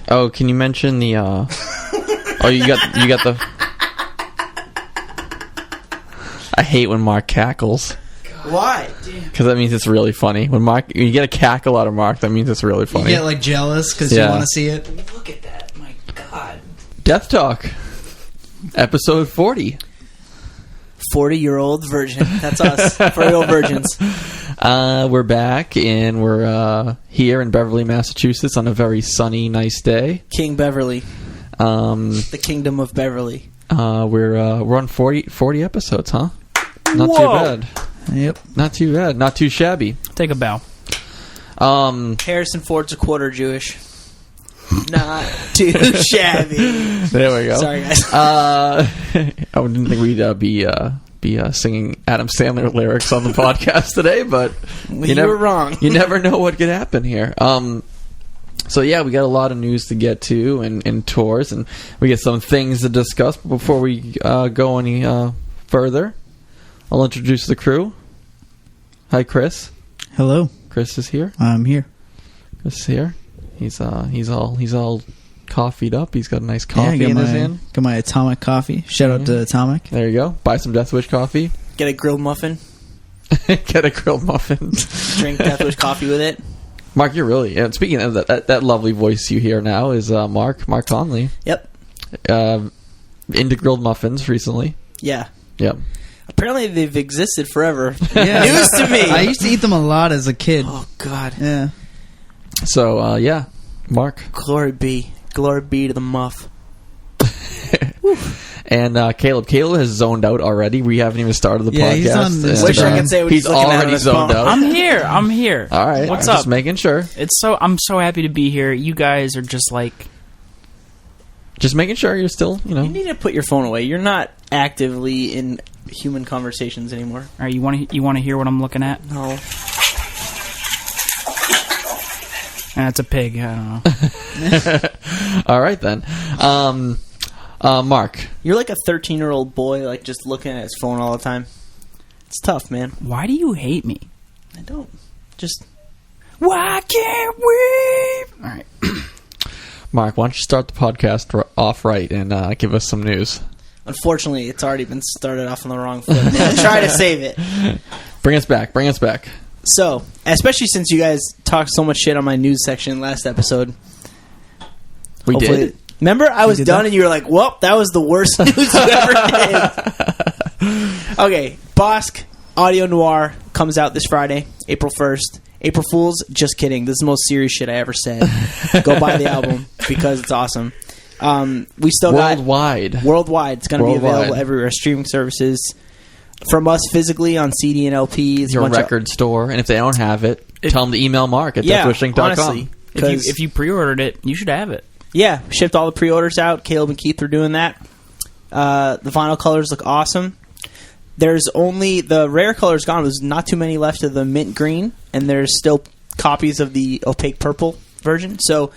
Oh, can you mention the? Oh, you got the. I hate when Mark cackles. Why? Because that means it's really funny. When you get a cackle out of Mark, that means it's really funny. You get like jealous because you want to see it. Look at that! My God. Death Talk, episode 40. 40-year-old virgin. That's us. 40-year-old virgins. We're back, and we're here in Beverly, Massachusetts on a very sunny, nice day. King Beverly. The kingdom of Beverly. We're on 40 episodes, huh? Not Whoa. too bad. Yep. Not too bad. Not too shabby. Take a bow. Harrison Ford's a quarter Jewish. Not too shabby. There we go. Sorry, guys. I didn't think we'd be singing Adam Sandler lyrics on the podcast today, but you were wrong. You never know what could happen here. So yeah, we got a lot of news to get to and tours, and we get some things to discuss. But before we go any further, I'll introduce the crew. Hi, Chris. Hello. Chris is here. I'm here. Chris is here. He's all coffeeed up. He's got a nice coffee in his hand. Got my Atomic coffee. Shout out to Atomic. There you go. Buy some Deathwish coffee. Get a grilled muffin. Get a grilled muffin. Drink Deathwish coffee with it. Mark, you're really... And speaking of that lovely voice you hear now is Mark Conley. Yep. Into grilled muffins recently. Yeah. Yep. Apparently they've existed forever. Yeah. News to me. I used to eat them a lot as a kid. Oh, God. Yeah. So, yeah. Mark. Glory be to the muff. And Caleb has zoned out already. We haven't even started the podcast. He's on Instagram. Wish I could say what he's already zoned out. I'm here. All right. What's I'm up? Just making sure. I'm so happy to be here. You guys are just like... Just making sure you're still, You need to put your phone away. You're not actively in human conversations anymore. All right, you want to hear what I'm looking at? No. That's a pig. I don't know. All right, then. Mark. You're like a 13-year-old boy, like just looking at his phone all the time. It's tough, man. Why do you hate me? I don't. Just... Why can't we? All right. Mark, why don't you start the podcast off right and give us some news? Unfortunately, it's already been started off on the wrong foot. I'll try to save it. Bring us back. So, especially since you guys talked so much shit on my news section last episode. We did? Remember, I was done and you were like, well, that was the worst news you ever did. Okay, Bosk Audio Noir comes out this Friday, April 1st. April Fools, just kidding. This is the most serious shit I ever said. Go buy the album because it's awesome. We still Worldwide. Worldwide. It's going to be available everywhere. Streaming services. From us physically on CD and LP. It's your record store. And if they don't have it, tell them to email Mark at deathwishinc.com. Honestly. If you pre-ordered it, you should have it. Yeah. Shipped all the pre-orders out. Caleb and Keith are doing that. The vinyl colors look awesome. There's only... The rare color's gone. There's not too many left of the mint green. And there's still copies of the opaque purple version. So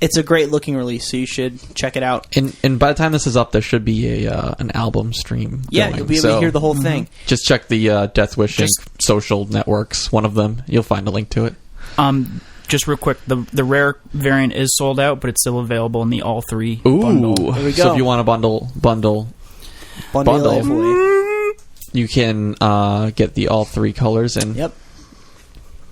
it's a great looking release. So you should check it out. And by the time this is up, there should be an album stream going. You'll be able to hear the whole thing. Just check the Deathwish Inc. social networks. One of them. You'll find a link to it. Just real quick, the rare variant is sold out, but it's still available in the all three bundle. There we go. So if you want a bundle, you can get the all three colors. And yep.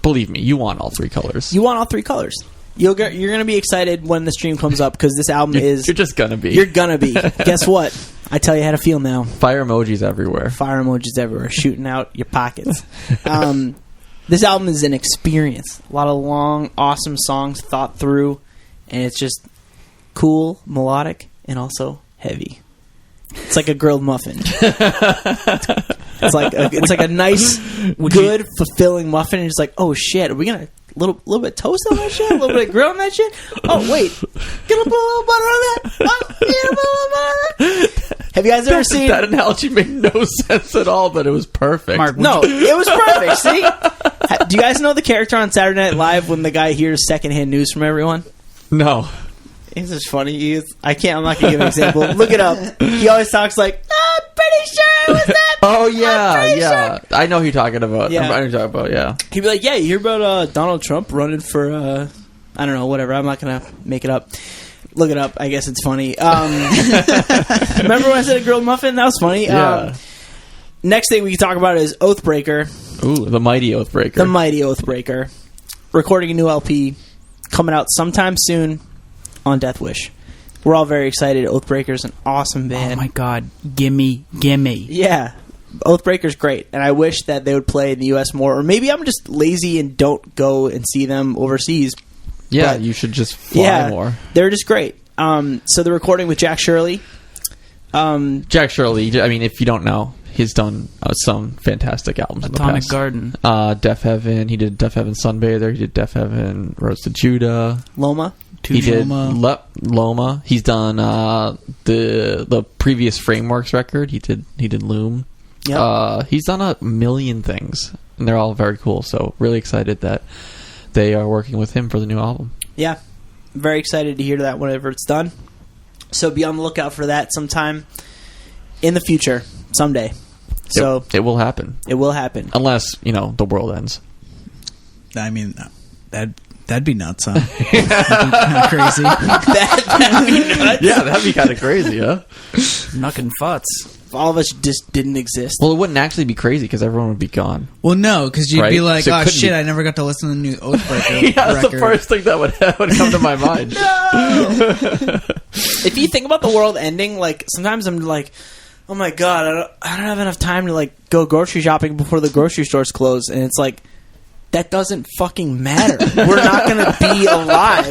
Believe me, you want all three colors. You want all three colors. You're going to be excited when the stream comes up because this album is... You're just going to be. You're going to be. Guess what? I tell you how to feel now. Fire emojis everywhere. Fire emojis everywhere. Shooting out your pockets. This album is an experience. A lot of long, awesome songs thought through. And it's just cool, melodic, and also heavy. It's like a grilled muffin. It's like a nice, good, fulfilling muffin. And it's like, oh shit, are we gonna little bit of toast on that shit, a little bit of grill on that shit? Oh wait, get a little butter on that. Oh, get a little butter. Have you guys ever seen that analogy? Made no sense at all, but it was perfect. Mark, no, it was perfect. See, do you guys know the character on Saturday Night Live when the guy hears secondhand news from everyone? No. It's just funny. I'm not going to give an example. Look it up. He always talks like, I'm pretty sure it was that. Oh, yeah. Sure. I know who you're talking about. Yeah. I know who you're talking about, yeah. He'd be like, yeah, you hear about Donald Trump running for, I I don't know, whatever. I'm not going to make it up. Look it up. I guess it's funny. Remember when I said a grilled muffin? That was funny. Yeah. Next thing we can talk about is Oathbreaker. Ooh, the mighty Oathbreaker. The mighty Oathbreaker. Recording a new LP. Coming out sometime soon on Deathwish. We're all very excited. Oathbreaker's an awesome band. Oh my god. Gimme. Yeah. Oathbreaker's great. And I wish that they would play in the U.S. more. Or maybe I'm just lazy and don't go and see them overseas. Yeah, But, you should just fly more. They're just great. So they're recording with Jack Shirley. Jack Shirley, I mean, if you don't know, he's done some fantastic albums in the Atomic past. Garden. Deaf Heaven. He did Deaf Heaven Sunbather. He did Deaf Heaven Roads to Judah. Loma. He did Loma. Loma. He's done the previous Frameworks record. He did Loom. Yep. He's done a million things, and they're all very cool. So really excited that they are working with him for the new album. Yeah. Very excited to hear that whenever it's done. So be on the lookout for that sometime in the future, someday. So it will happen. it will happen. Unless, the world ends. I mean, that'd be nuts, huh? Crazy. That'd be nuts. Yeah, that'd be kind of crazy, huh? Knuckin' Futz. If all of us just didn't exist. Well, it wouldn't actually be crazy because everyone would be gone. Well, no, because you'd be Right? like, So it oh couldn't shit, be- I never got to listen to the new Oathbreaker Yeah, that's record. the first thing that would come to my mind. If you think about the world ending, like, sometimes I'm like, oh my god, I don't have enough time to, like, go grocery shopping before the grocery stores close. And it's like, that doesn't fucking matter. We're not going to be alive.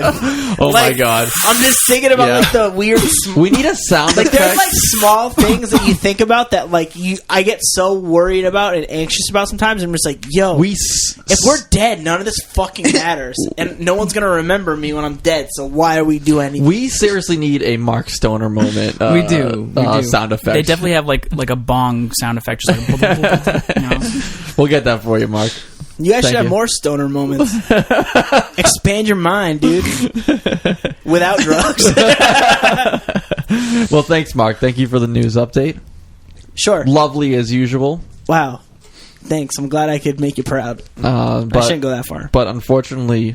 Oh my Like, god. I'm just thinking about, Yeah. like, the weird... We need a sound Like, there's, effect. like, small things that you think about that, like, I get so worried about and anxious about sometimes. I'm just like, yo, if we're dead, none of this fucking matters. And no one's going to remember me when I'm dead, so why are we doing anything? We seriously need a Mark Stoner moment. We do. Sound effect. They definitely have like a bong sound effect. Just like, We'll get that for you, Mark. You guys Thank should have you. more stoner moments. Expand your mind, dude. Without drugs. Well, thanks, Mark. Thank you for the news update. Sure. Lovely as usual. Wow. Thanks. I'm glad I could make you proud. I shouldn't go that far. But unfortunately,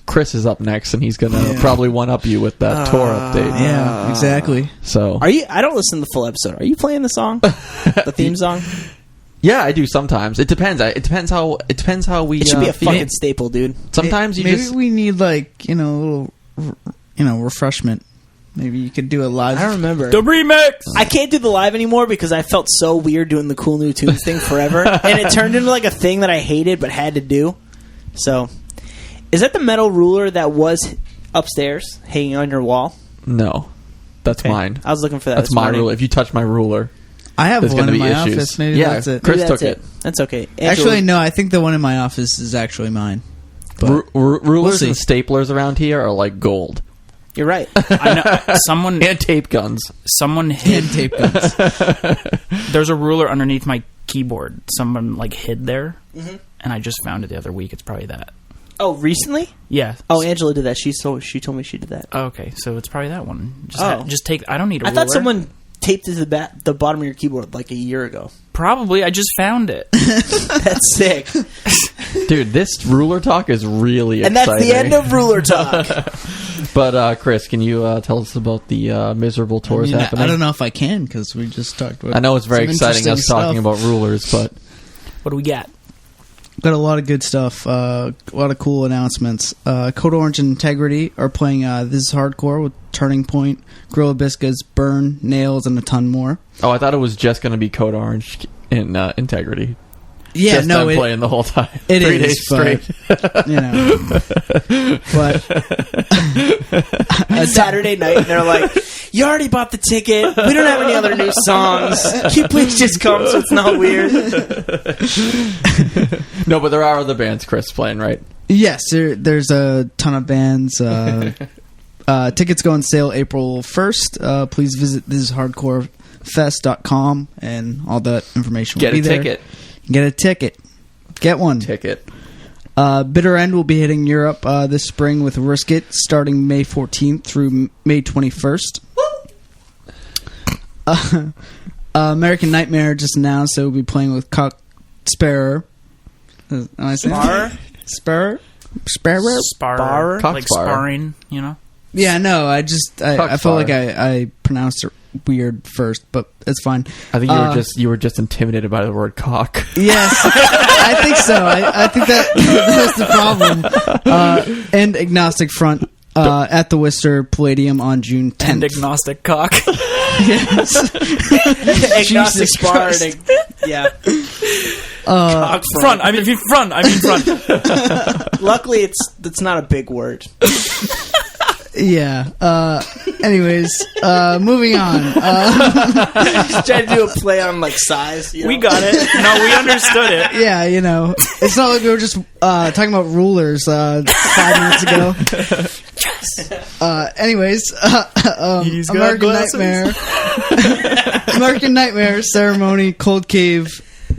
Chris is up next, and he's going to probably one-up you with that tour update. Yeah, exactly. So, Are you? I don't listen to the full episode. Are you playing the song? The theme song? yeah, I do sometimes. It depends. It depends how we. It should be a feel. fucking staple, dude. Sometimes you Maybe just. we need a little, refreshment. Maybe you could do a live. I don't remember. the remix. I can't do the live anymore because I felt so weird doing the cool new tunes thing forever. And it turned into like a thing that I hated but had to do. So, is that the metal ruler that was upstairs hanging on your wall? No, that's Okay. mine. I was looking for that. That's this my morning. ruler. If you touch my ruler, I have there's one going to in be my issues. office. Maybe yeah, that's it. Chris Maybe took that's it. That's okay. Angela, Actually, no. I think the one in my office is actually mine. But Rulers we'll and staplers around here are like gold. you're right. I know someone And tape guns. hid. and tape guns. There's a ruler underneath my keyboard. Someone like hid there, and I just found it the other week. It's probably that. Oh, recently? Yeah. Oh, Angela did that. She told me she did that. Okay, so it's probably that one. Oh. Just take. I don't need a I ruler. thought someone taped it to the bottom of your keyboard like a year ago. Probably. I just found it. That's sick. Dude, this ruler talk is really And exciting. that's the end of Ruler Talk. But, Chris, can you tell us about the miserable tours happening? I don't know if I can because we just talked about. I know it's very some exciting us interesting talking stuff. about rulers, but What do we got? Got a lot of good stuff. A lot of cool announcements. Code Orange and Integrity are playing This Is Hardcore with Turning Point, Gorilla Biscuits, Burn, Nails, and a ton more. I thought it was just going to be Code Orange in Integrity. Yeah, just no, them playing the whole time. it 3 is, days but- straight. you know. But And Saturday night, and they're like, "You already bought the ticket. We don't have any other new songs. Can you please just come so it's not weird?" No, but there are other bands, Chris, playing, right? yes, there's a ton of bands. Tickets go on sale April 1st. Please visit thishardcorefest.com and all that information will Get be a there. ticket. Get a ticket. Get one. Ticket. Bitter End will be hitting Europe this spring with Risk It starting May 14th through May 21st. American Nightmare just announced they will be playing with Cock Sparrow. Am I saying Spar? Sparrow? Spar? like spar. sparring, you know? Yeah, no, I felt like I pronounced it weird first, but it's fine. I think you were just intimidated by the word cock. Yes, I think so. I think that's the problem. And Agnostic Front at the Worcester Palladium on June 10th. And agnostic cock. Yes. Agnostic spar. Yeah. Front. I mean front. Luckily, it's not a big word. Yeah. Anyways, moving on. Just trying to do a play on like size. You know? We got it. No, we understood it. Yeah, you know, it's not like we were just talking about rulers 5 minutes ago. Anyways, American Nightmare, American Nightmare, Ceremony, Cold Cave,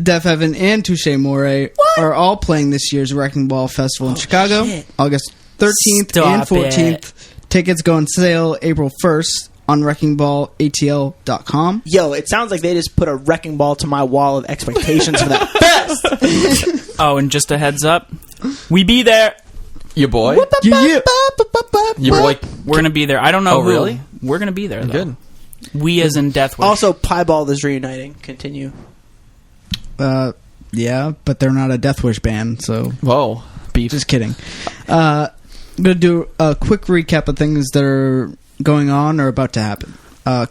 Death Heaven, and Touche Amore are all playing this year's Wrecking Ball Festival in Chicago, shit. August 13th and 14th. Tickets go on sale April 1st on WreckingBallATL.com. Yo, it sounds like they just put a wrecking ball to my wall of expectations for that fest. Oh, and just a heads up, we be there. Your boy? Yeah. Your boy? We're gonna be there. I don't know. Oh, who. really? We're gonna be there. Though. Good. We as in Deathwish. Also, Piebald is reuniting. Continue. Yeah, but they're not a Deathwish band, so Whoa. Beef. just kidding. I'm going to do a quick recap of things that are going on or about to happen.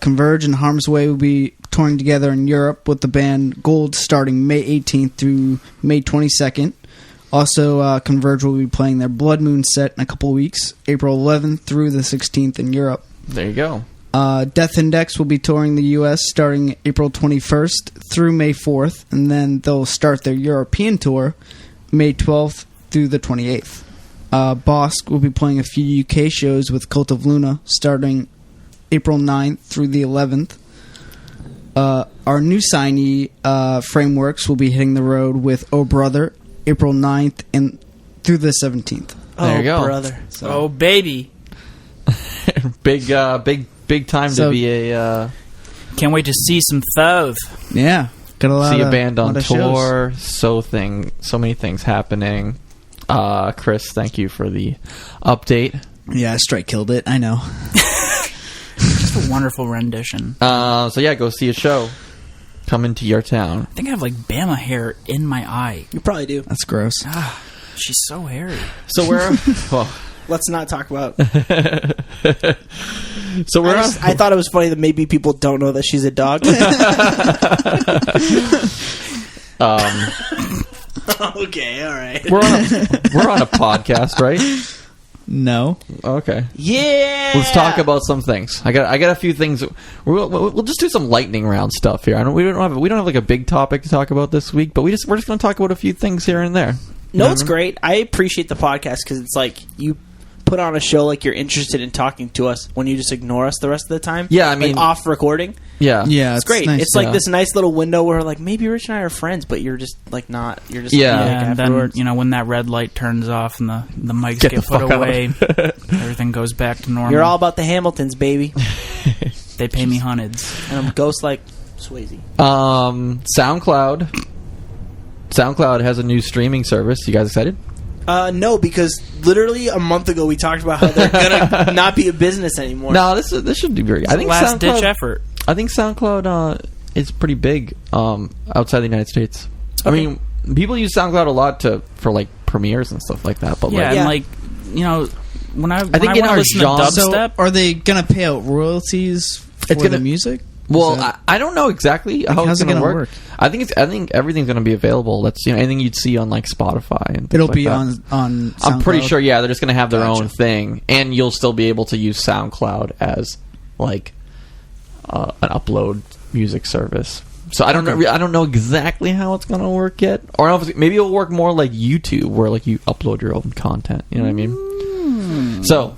Converge and Harm's Way will be touring together in Europe with the band Gold starting May 18th through May 22nd. Also, Converge will be playing their Blood Moon set in a couple of weeks, April 11th through the 16th in Europe. There you go. Death Index will be touring the U.S. starting April 21st through May 4th, and then they'll start their European tour May 12th through the 28th. Bosk will be playing a few UK shows with Cult of Luna starting April 9th through the 11th. Our new signee, Frameworks, will be hitting the road with Oh Brother April 9th and through the 17th. There you go. Brother. So, oh baby, Big time So- to be a can't wait to see some Thove. yeah. Got a lot see a of- band on lot of shows. tour. So many things happening. Chris, thank you for the update. Yeah, Strike killed it. I know. Just a wonderful rendition. So yeah, go see a show. Come into your town. I think I have like Bama hair in my eye. You probably do. That's gross. Ah, she's so hairy. So we're well, Let's not talk about. so we're I thought it was funny that maybe people don't know that she's a dog. Okay, all right. we're on a podcast, right? No. Okay. Yeah. Let's talk about some things. I got a few things. We'll just do some lightning round stuff here. We don't have like a big topic to talk about this week, but we're just going to talk about a few things here and there. No, it's great. I appreciate the podcast because it's like you put on a show like you're interested in talking to us when you just ignore us the rest of the time. Yeah, I mean- like off recording. Yeah. Yeah, It's great. Nice. It's like Yeah. this nice little window where like maybe Rich and I are friends, but you're just like not. You're just Yeah. like, And then, afterwards. you know, when that red light turns off and the mics Get get, the put fuck out. away, everything goes back to normal. You're all about the Hamiltons, baby, They pay me hundreds. and I'm ghost like Swayze. SoundCloud has a new streaming service. You guys excited? No, because literally a month ago we talked about how they're gonna not be a business anymore. No, this should be very. I think Last ditch SoundCloud. effort. I think SoundCloud is pretty big outside the United States. I Okay. mean, people use SoundCloud a lot for like premieres and stuff like that. But Yeah, like, and Yeah. like, you know, when I think in wanna our listen genre- to So, dubstep, are they gonna pay out royalties for It's gonna- the music? well, Is that- I don't know exactly how how's it's it going to gonna work. work? I think everything's going to be available. That's anything you'd see on like Spotify and things it'll like be that. on. I'm pretty SoundCloud? sure. Yeah, they're just going to have their Gotcha. own thing, and you'll still be able to use SoundCloud as like an upload music service. So I don't know. I don't know exactly how it's going to work yet, or maybe it'll work more like YouTube, where like you upload your own content. You know what I mean? So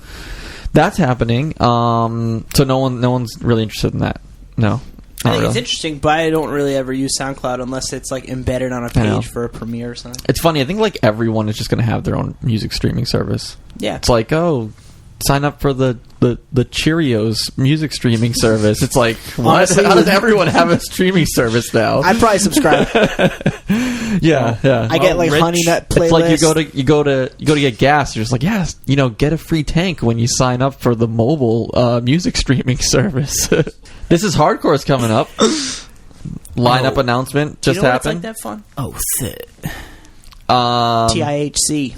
that's happening. So no one's really interested in that. No. I Not think it's really. interesting, but I don't really ever use SoundCloud unless it's like embedded on a I know. page for a premiere or something. It's funny. I think like everyone is just going to have their own music streaming service. Yeah. It's like, oh, sign up for the Cheerios music streaming service. It's like, what? Honestly, How does everyone have a streaming service now? I'd probably subscribe. Yeah, yeah. I get like Rich. Honey Nut playlist. It's like you go to get gas. You're just like, yes, get a free tank when you sign up for the mobile music streaming service. This is Hardcore's coming up. Lineup announcement just happened. Like that fun? Oh, shit. TIHC.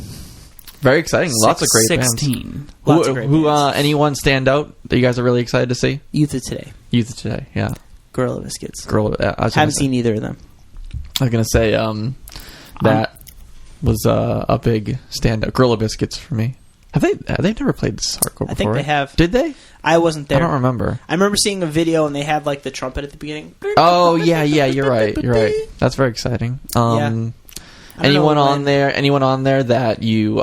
Very exciting. Lots of great bands. 16. Lots of great bands. Anyone stand out that you guys are really excited to see? Youth of Today. Youth of Today, yeah. Gorilla Biscuits. Haven't seen either of them. I was gonna say that was a big standout. Gorilla Biscuits for me. They've never played this hardcore before? I think they have. Did they? I wasn't there. I don't remember. I remember seeing a video and they had like the trumpet at the beginning. Oh yeah, you're right. That's very exciting. Anyone on there that you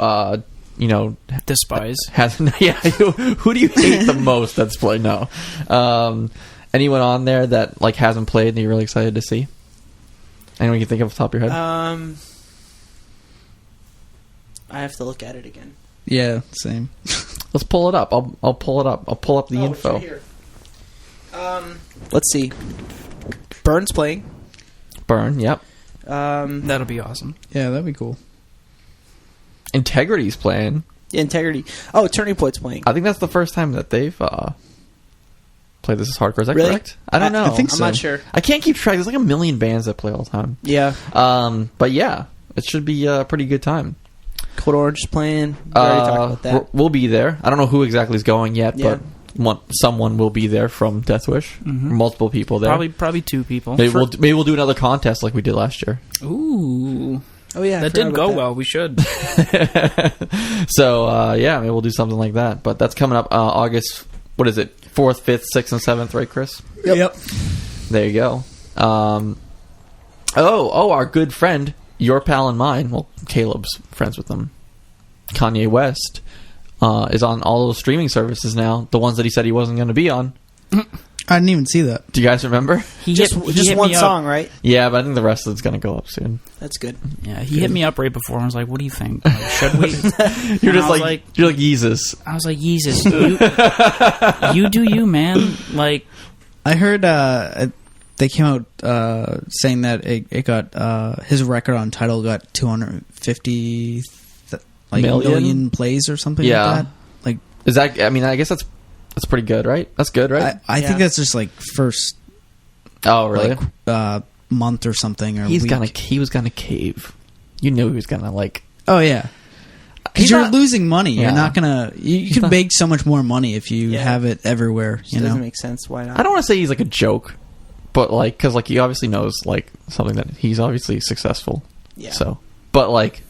Despise. who do you hate the most that's played? No. Anyone on there that like hasn't played and you're really excited to see? Anyone you can think of off the top of your head? I have to look at it again. Yeah, same. Let's pull it up. I'll pull it up. I'll pull up the info. It's right here. Let's see. Burn's playing. Burn. Yep. That'll be awesome. Yeah, that'd be cool. Integrity's playing. Integrity. Oh, Turning Point's playing. I think that's the first time that they've played This Is Hardcore. Is that Really? correct? I don't know. I think so. I'm not sure. I can't keep track. There's like a million bands that play all the time. Yeah. But yeah, it should be a pretty good time. Code Orange is playing. We already talked about that. We'll be there. I don't know who exactly is going yet, Yeah. but someone will be there from Deathwish. Mhm. Multiple people there. Probably 2 people. Maybe we'll do another contest like we did last year. Ooh. Oh yeah, That did go well. We should. So yeah, maybe we'll do something like that. But that's coming up August. What is it? 4th, 5th, 6th, and 7th, right, Chris? Yep. There you go. Our good friend, your pal and mine. Well, Caleb's friends with them. Kanye West is on all those streaming services now. The ones that he said he wasn't going to be on. I didn't even see that. Do you guys remember? Just hit one me up. song, right? Yeah, but I think the rest of it's going to go up soon. That's good. Yeah, he hit me up right before and was like, "What do you think? Like, should we?" You're And just I was like you're like Yeezus. I was like, "Jesus, you do you, man." Like, I heard they came out saying that it got his record on Tidal got 250 million plays or something Yeah. like that. Like, Is that? I mean, I guess that's pretty good, right? That's good, right? I Yeah. think that's just like first Oh, really? month or something, or He week. was gonna cave. You knew he was gonna like. Oh yeah, because He's you're not- losing money. Yeah. You're not gonna. You can not- make so much more money if you Yeah. have it everywhere. Just You doesn't know. make sense. Why not? I don't want to say he's like a joke, but like because like he obviously knows like something that he's obviously successful. Yeah. So, but like,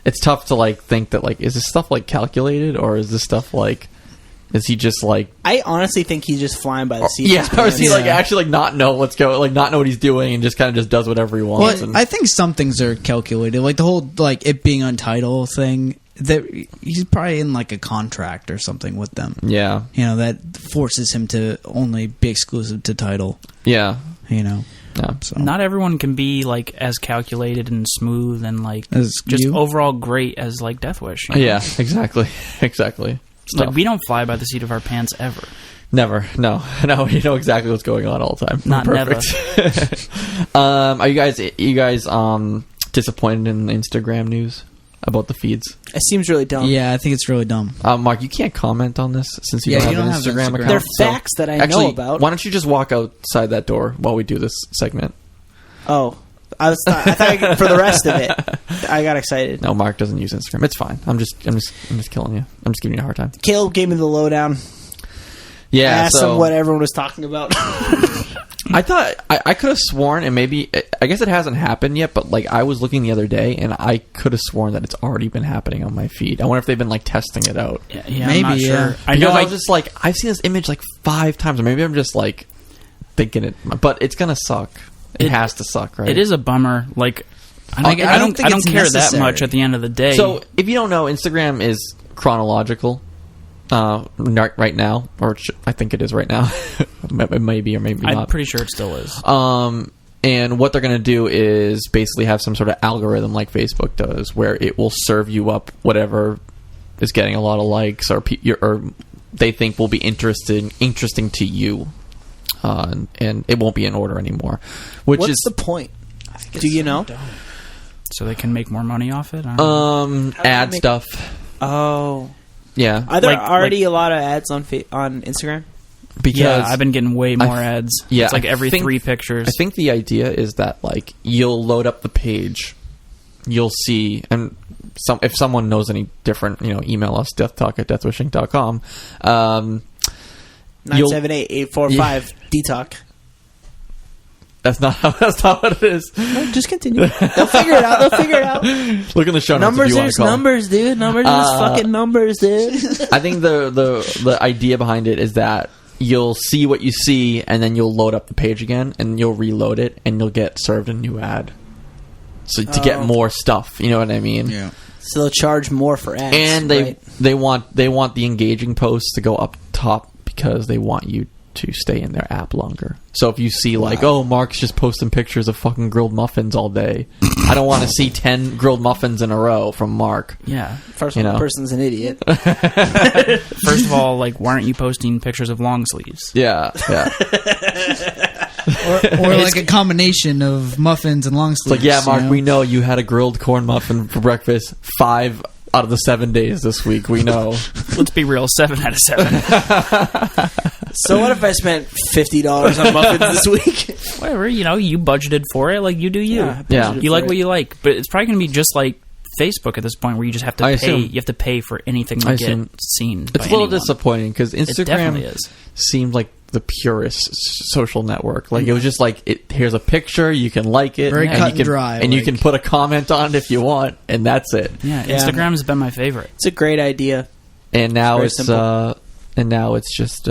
it's tough to like think that like is this stuff like calculated or is this stuff like is he just like I honestly think he's just flying by the seat. yeah of his or is he pants. like actually like not know what's going like not know what he's doing and just kind of just does whatever he wants. Well, and, I think some things are calculated, like the whole like it being on Tidal thing. That he's probably in like a contract or something with them. yeah, You know, that forces him to only be exclusive to Tidal. yeah, You know, yeah. so not everyone can be like as calculated and smooth and like As just you? overall great as like Deathwish. you know? Yeah, exactly, exactly. Like Stuff. we don't fly by the seat of our pants ever. Never, no. You know exactly what's going on all the time. Not Perfect. Are you guys disappointed in Instagram news about the feeds? It seems really dumb. yeah, I think it's really dumb. Mark, you can't comment on this since you Yeah, don't you have an don't have Instagram Instagram. account. They're So- facts that I actually, know about. why don't you just walk outside that door while we do this segment? Oh, I thought for the rest of it, I got excited. No, Mark doesn't use Instagram. It's fine. I'm just killing you. I'm just giving you a hard time. Caleb gave me the lowdown. I Yeah, asked him what everyone was talking about. I thought I could have sworn, and maybe I guess it hasn't happened yet, but like I was looking the other day, and I could have sworn that it's already been happening on my feed. I wonder if they've been like testing it out. Yeah, Maybe, I'm not yeah. sure. I Because know. I was just like, I've seen this image like 5 times, or maybe I'm just like thinking it, but it's gonna suck. It has to suck, right? It is a bummer. Like I I don't think it's care that necessary. much at the end of the day. So if you don't know, Instagram is chronological. Right now, or I think it is right now. Maybe or maybe I'm not. pretty sure it still is. And what they're going to do is basically have some sort of algorithm like Facebook does, where it will serve you up whatever is getting a lot of likes or they think will be interesting to you, and it won't be in order anymore. Which What's is the point? Do you know? So they can make more money off it? I don't know. Ad stuff. Oh. Yeah. Are there Like- already a lot of ads on Instagram? Because Yeah, I've been getting way more ads. yeah, It's like I every think- 3 pictures. I think the idea is that like you'll load up the page, you'll see, and if someone knows any different, email us deathtalk@deathwishinc.com. 978-845 DTalk. That's not what it is. No, just continue. They'll figure it out. Look in the show notes if Numbers you want is to call. numbers, dude. Numbers is fucking numbers, dude. I think the idea behind it is that you'll see what you see, and then you'll load up the page again, and you'll reload it, and you'll get served a new ad. So to get more stuff, you know what I mean? Yeah. So they'll charge more for ads. And they want the engaging posts to go up top because they want you to stay in their app longer. So if you see oh, Mark's just posting pictures of fucking grilled muffins all day, I don't want to see 10 grilled muffins in a row from Mark. yeah. First of all, the person's an idiot. First of all, like, why aren't you posting pictures of long sleeves? Yeah. Or like a combination of muffins and long It's sleeves. like, yeah, Mark, you know? we know you had a grilled corn muffin for breakfast 5 out of the 7 days this week. We know. Let's be real, 7 out of 7. So what if I spent $50 on muffins this week? Whatever, you budgeted for it. Like, you do you. Yeah. You like what you like. But it's probably going to be just like Facebook at this point, where you just have to I pay. assume. You have to pay for anything to get seen. It's a little disappointing because It definitely Instagram is. seemed like the purest social network. Like, it was just like, here's a picture, you can like it, Very and cut you and can, dry, and you like- can put a comment on it if you want, and that's it. Yeah, Yeah. Instagram's been my favorite. It's a great idea. And now Very it's simple. just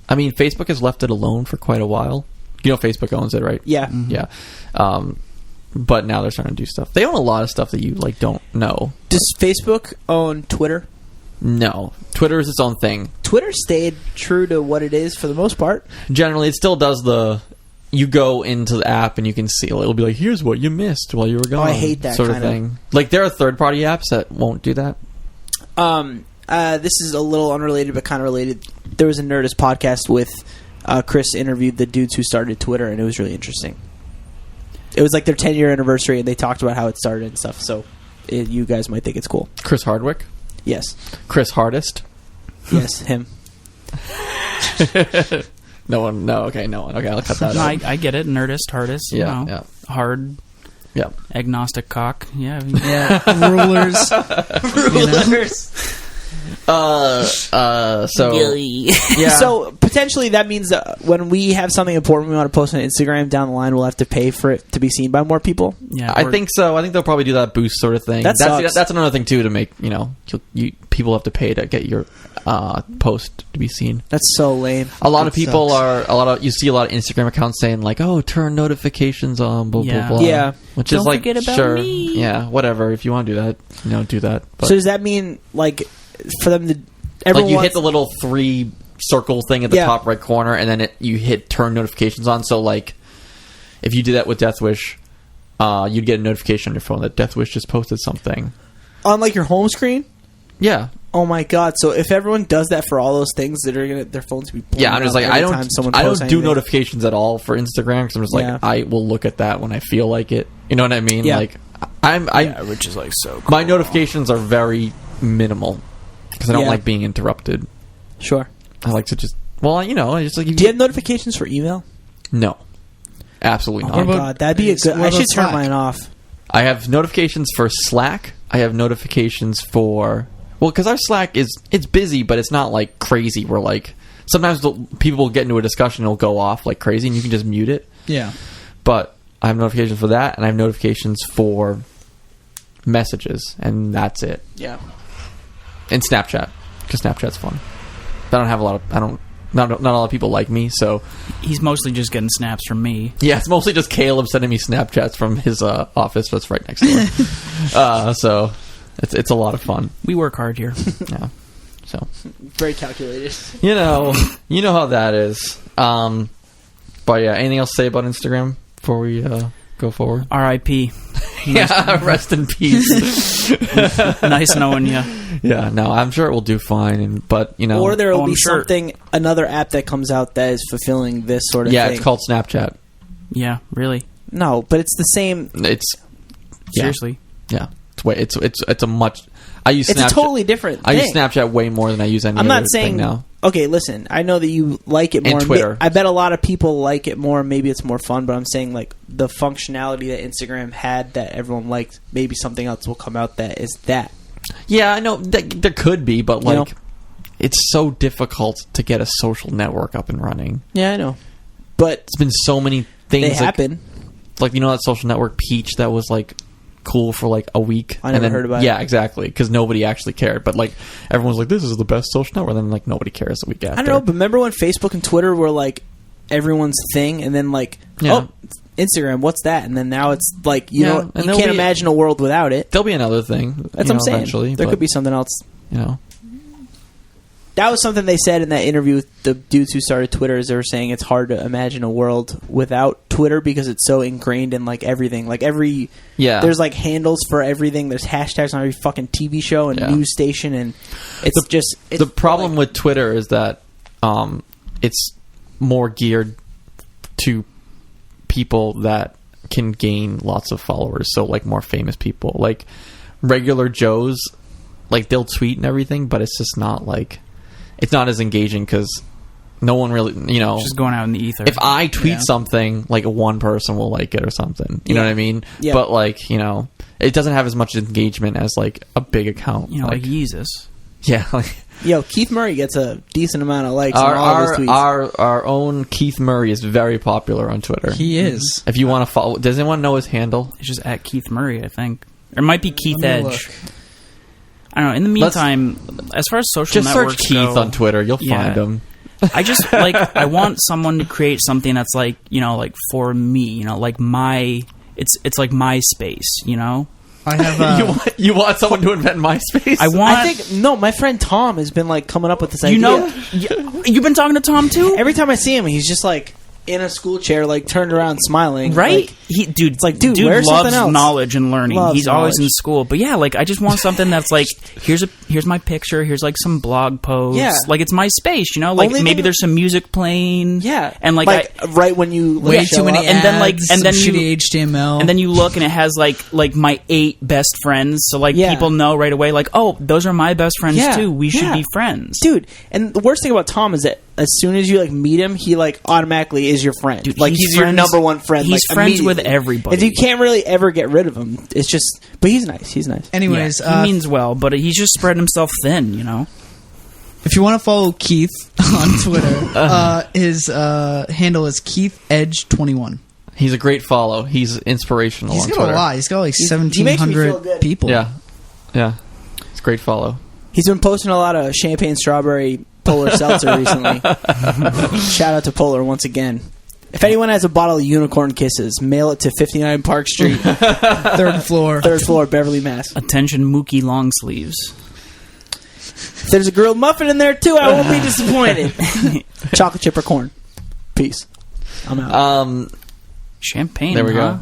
I mean, Facebook has left it alone for quite a while. Facebook owns it, right? Yeah. Yeah. But now they're starting to do stuff. They own a lot of stuff that you don't know. Does Facebook own Twitter? No. Twitter is its own thing. Twitter stayed true to what it is for the most part. Generally, it still does you go into the app and you can see, it'll be like, here's what you missed while you were gone. I hate that sort of kind of- thing. Like, there are third-party apps that won't do that. This is a little unrelated, but kind of related. There was a Nerdist podcast with Chris interviewed the dudes who started Twitter, and it was really interesting. It was like their 10-year anniversary, and they talked about how it started and stuff. So you guys might think it's cool. Chris Hardwick? Yes. Chris Hardest? Yes, him. No one. Okay, I'll cut that No, out. I get it. Nerdist, hardest. Yeah. Hard, Yeah. agnostic cock. Yeah. Yeah, rulers. So yeah. So potentially that means that when we have something important we want to post on Instagram down the line, we'll have to pay for it to be seen by more people. Yeah, I think so. I think they'll probably do that boost sort of thing. That sucks. That's another thing too to make people have to pay to get your post to be seen. That's so lame. A lot of That people sucks. you see a lot of Instagram accounts saying like, "Oh, turn notifications on," blah Yeah. blah blah. Yeah. Which Don't is like, forget about sure, me. yeah, whatever. If you want to do that, do that. But So does that mean like for them to like everyone you wants- hit the little 3 circle thing at the Yeah. top right corner, and then you hit turn notifications on. So like, if you do that with Deathwish, you'd get a notification on your phone that Deathwish just posted something. on like your home screen? Yeah. Oh my god! So if everyone does that for all those things, their phones will be blowing Yeah, I'm just up like every time someone I posts don't do anything. notifications at all for Instagram because I'm just like Yeah. I will look at that when I feel like it. You know what I mean? Yeah. Like I which is like so cool. my notifications are very minimal because I don't Yeah. like being interrupted. Sure. I like to just I just like Do you have notifications for email? no, absolutely Oh not. my about- god, that'd be a good. what I about should turn Slack? mine off. I have notifications for Slack. I have notifications for because our Slack it's busy, but it's not like crazy. Where like sometimes people will get into a discussion, it'll go off like crazy, and you can just mute it. Yeah. But I have notifications for that, and I have notifications for messages, and that's it. Yeah. And Snapchat, because Snapchat's fun. But I don't have a lot of not a lot of people like me, so He's mostly just getting snaps from me. yeah, it's mostly just Caleb sending me Snapchats from his office that's right next door. So it's a lot of fun. We work hard here. Yeah. So Very calculated. you know how that is. But yeah, anything else to say about Instagram before we go forward? R.I.P. Yeah, rest in peace. Nice knowing you. Yeah, no, I'm sure it will do fine, but Or there will I'm be sure. another app that comes out that is fulfilling this sort of yeah, thing. it's called Snapchat. Yeah, really. No, but it's the same. It's Seriously. yeah. It's a much. I use It's Snapchat. a totally different thing. I use Snapchat way more than I use any I'm other not saying thing now. Okay, listen. I know that you like it And more. Twitter. I bet a lot of people like it more. Maybe it's more fun, but I'm saying like the functionality that Instagram had that everyone liked. Maybe something else will come out that is that. Yeah, I know there could be, but like know? it's so difficult to get a social network up and running. Yeah, I know. But It's been so many things. they like, happen. Like that social network Peach that was like cool for like a week. I never heard about it. Yeah, exactly, because nobody actually cared. But like everyone's like, this is the best social network. And then like nobody cares the week after. I don't know, but remember when Facebook and Twitter were like everyone's thing, and then like, Yeah. oh, Instagram, what's that? And then now it's like, you Yeah, know, and you there'll can't be- imagine a world without it. There'll be another thing. That's what I'm saying. Eventually, There but, could be something else. You know. That was something they said in that interview with the dudes who started Twitter. Is they were saying it's hard to imagine a world without Twitter because it's so ingrained in like everything. Like there's like handles for everything. There's hashtags on every fucking TV show and news station, and it's The problem with Twitter is that it's more geared to people that can gain lots of followers. So like more famous people, like regular Joes, like they'll tweet and everything, but it's just not like. It's not as engaging because no one really, Just going out in the ether. if I tweet something, like one person will like it or something. You know what I mean? Yeah. But like, it doesn't have as much engagement as like a big account. like Jesus. Yeah. Like, Yo, Keith Murray gets a decent amount of likes on all of his tweets. our own Keith Murray is very popular on Twitter. He is. If you want to follow, does anyone know his handle? It's just at Keith Murray, I think. Or it might be Keith Let me Edge. look. I don't know. In the meantime, as far as social Just networks search Keith go, on Twitter. You'll find him. I just I want someone to create something that's like like for me, like my it's like my space, I have. You want someone to invent MySpace? I think my friend Tom has been like coming up with this idea. You've been talking to Tom too? Every time I see him, he's just like in a school chair, like turned around smiling. Right? Like, Dude, dude, where's loves something else? knowledge and learning. Loves He's always knowledge. in school. But yeah, like I just want something that's like here's my picture, here's like some blog posts. Yeah. Like it's my space, Like Only maybe thing- there's some music playing. yeah, And like right when you way show too many up. and then, like- ads, and then some you- shitty HTML. and then you look and it has like my 8 best friends. So like Yeah. people know right away like, "Oh, those are my best friends Yeah. too. We should Yeah. be friends." Dude, and the worst thing about Tom is that as soon as you like meet him, he like automatically is your friend. Dude, like he's your friends- number one friend. He's like, friends with immediately. everybody. And you can't really ever get rid of him. It's just, but he's nice. He's nice. Anyways, Yeah, he means well, but he's just spreading himself thin, if you want to follow Keith on Twitter, his handle is Keith Edge 21. He's a great follow. He's inspirational He's on got Twitter. a lot. He's got like he makes me feel 1,700 good. people. Yeah. It's a great follow. He's been posting a lot of champagne strawberry Polar Seltzer recently. Shout out to Polar once again. If anyone has a bottle of Unicorn Kisses, mail it to 59 Park Street, Third floor. 3rd floor, Beverly, Mass. Attention, Mookie long sleeves. If there's a grilled muffin in there too, I won't be disappointed. Chocolate chip or corn. Peace. I'm out. Champagne. There we huh? go.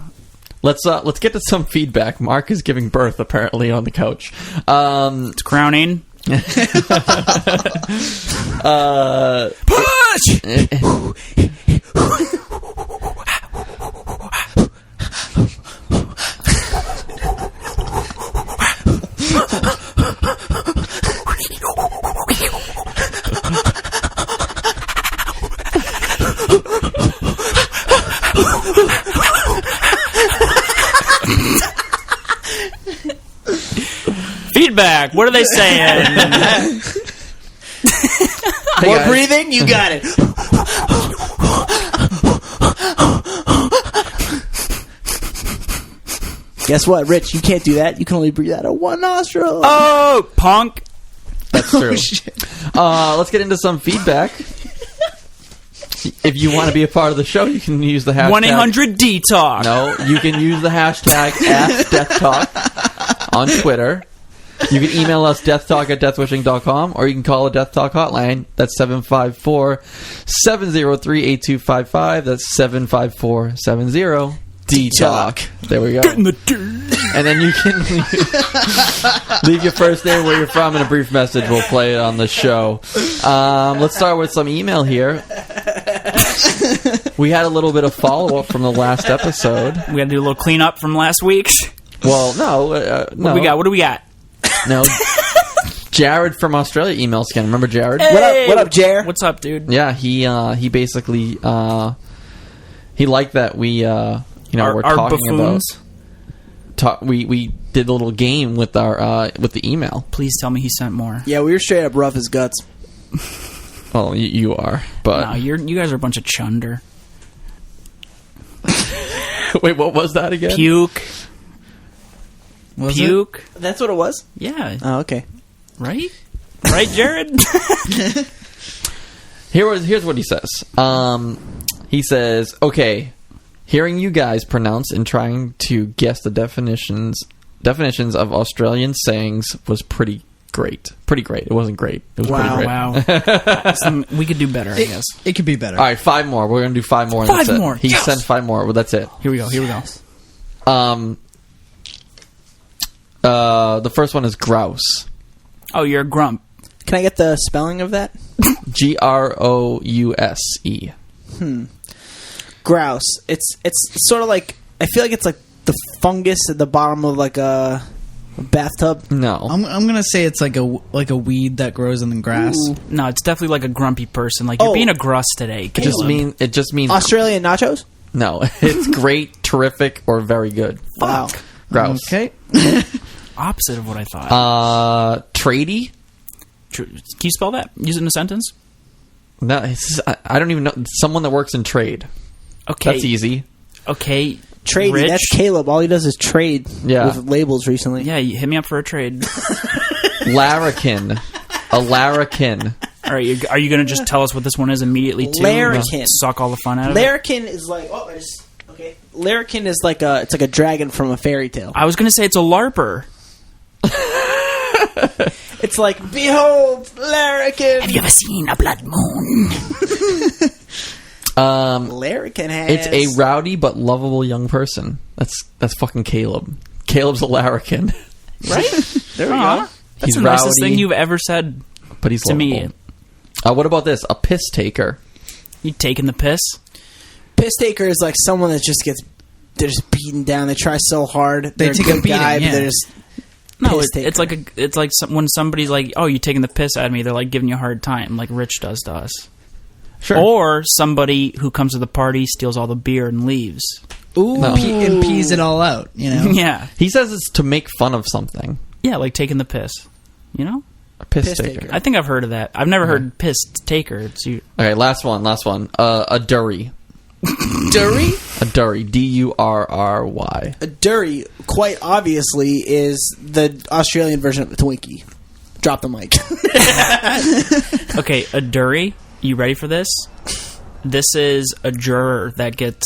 Let's get to some feedback. Mark is giving birth apparently on the couch. It's crowning. Push! Feedback. What are they saying? More breathing? You got it. Guess what, Rich? You can't do that. You can only breathe out of one nostril. Oh, punk. That's true. Let's get into some feedback. If you want to be a part of the show, you can use the hashtag 1-800-DTALK. No, you can use the hashtag @DeathTalk on Twitter. You can email us deathtalk@deathwishing.com, or you can call a Death Talk hotline. That's 754-703-8255. That's 754-70-DTALK. There we go. Get in the D. And then you can leave your first name, where you're from, and a brief message. We'll play it on the show. Let's start with some email here. We had a little bit of follow up from the last episode. We got to do a little cleanup from last week's. Well, no. What do we got? No. Jared from Australia emails again. Remember Jared? Hey! What up, Jared? What's up, dude? Yeah, he basically he liked that we we're talking buffoons. about. We did a little game with our with the email. Please tell me he sent more. Yeah, we were straight up rough as guts. Well, you are, but No, you guys are a bunch of chunder. wait, what was that again? Puke. Was Puke. That's what it was? Yeah. Oh, okay. Right? Right, Jared? Here's what he says. He says, okay, hearing you guys pronounce and trying to guess the definitions of Australian sayings was pretty great. Pretty great. It wasn't great. It was pretty great. Wow. We could do better, I guess. It could be better. All right, 5 more. We're going to do 5 more. And 5 that's it. more. He Yes. sent 5 more. Well, that's it. Here we go. The first one is grouse. Oh, you're a grump. Can I get the spelling of that? Grouse. Grouse. It's sort of like, I feel like it's like the fungus at the bottom of like a bathtub. No. I'm gonna say it's like a weed that grows in the grass. Ooh. No, it's definitely like a grumpy person. Like, you're Oh. being a gruss today. It just means Australian nachos? no. It's great, terrific, or very good. Wow. Grouse. Okay. Opposite of what I thought. Tradie? Can you spell that? Use it in a sentence? No, I don't even know. Someone that works in trade. Okay. That's easy. Okay. Trade. Rich? That's Caleb. All he does is trade Yeah. with labels recently. Yeah, you hit me up for a trade. Larrikin. A larrikin. All right, are you going to just tell us what this one is immediately, too? Larrikin. Suck all the fun out of it? Larrikin is like, okay. Larrikin is like it's like a dragon from a fairy tale. I was going to say it's a LARPer. It's like, behold, Larrikin. Have you ever seen a blood moon? Larrikin has. It's a rowdy but lovable young person. That's fucking Caleb. Caleb's a larrikin. Right? There we Aw. go. That's He's the nicest rowdy. thing you've ever said But he's to me. lovable. What about this? A piss taker. You taking the piss? Piss taker is like someone that just they're just beaten down. They try so hard. They They're take a a good beating, guy, yeah. but they're just No, piss it's like when somebody's like, "Oh, you're taking the piss out of me." They're like giving you a hard time, like Rich does to us. Sure. Or somebody who comes to the party, steals all the beer, and leaves. ooh, No. And pees it all out. You know. Yeah, He says it's to make fun of something. yeah, like taking the piss. You know, A piss, Piss taker. taker. I think I've heard of that. I've never heard piss taker. It's you. Okay, last one. A durry. Durry. A durry. Durry. A durry, quite obviously, is the Australian version of a Twinkie. Drop the mic. Okay, a durry. You ready for this? This is a juror that gets.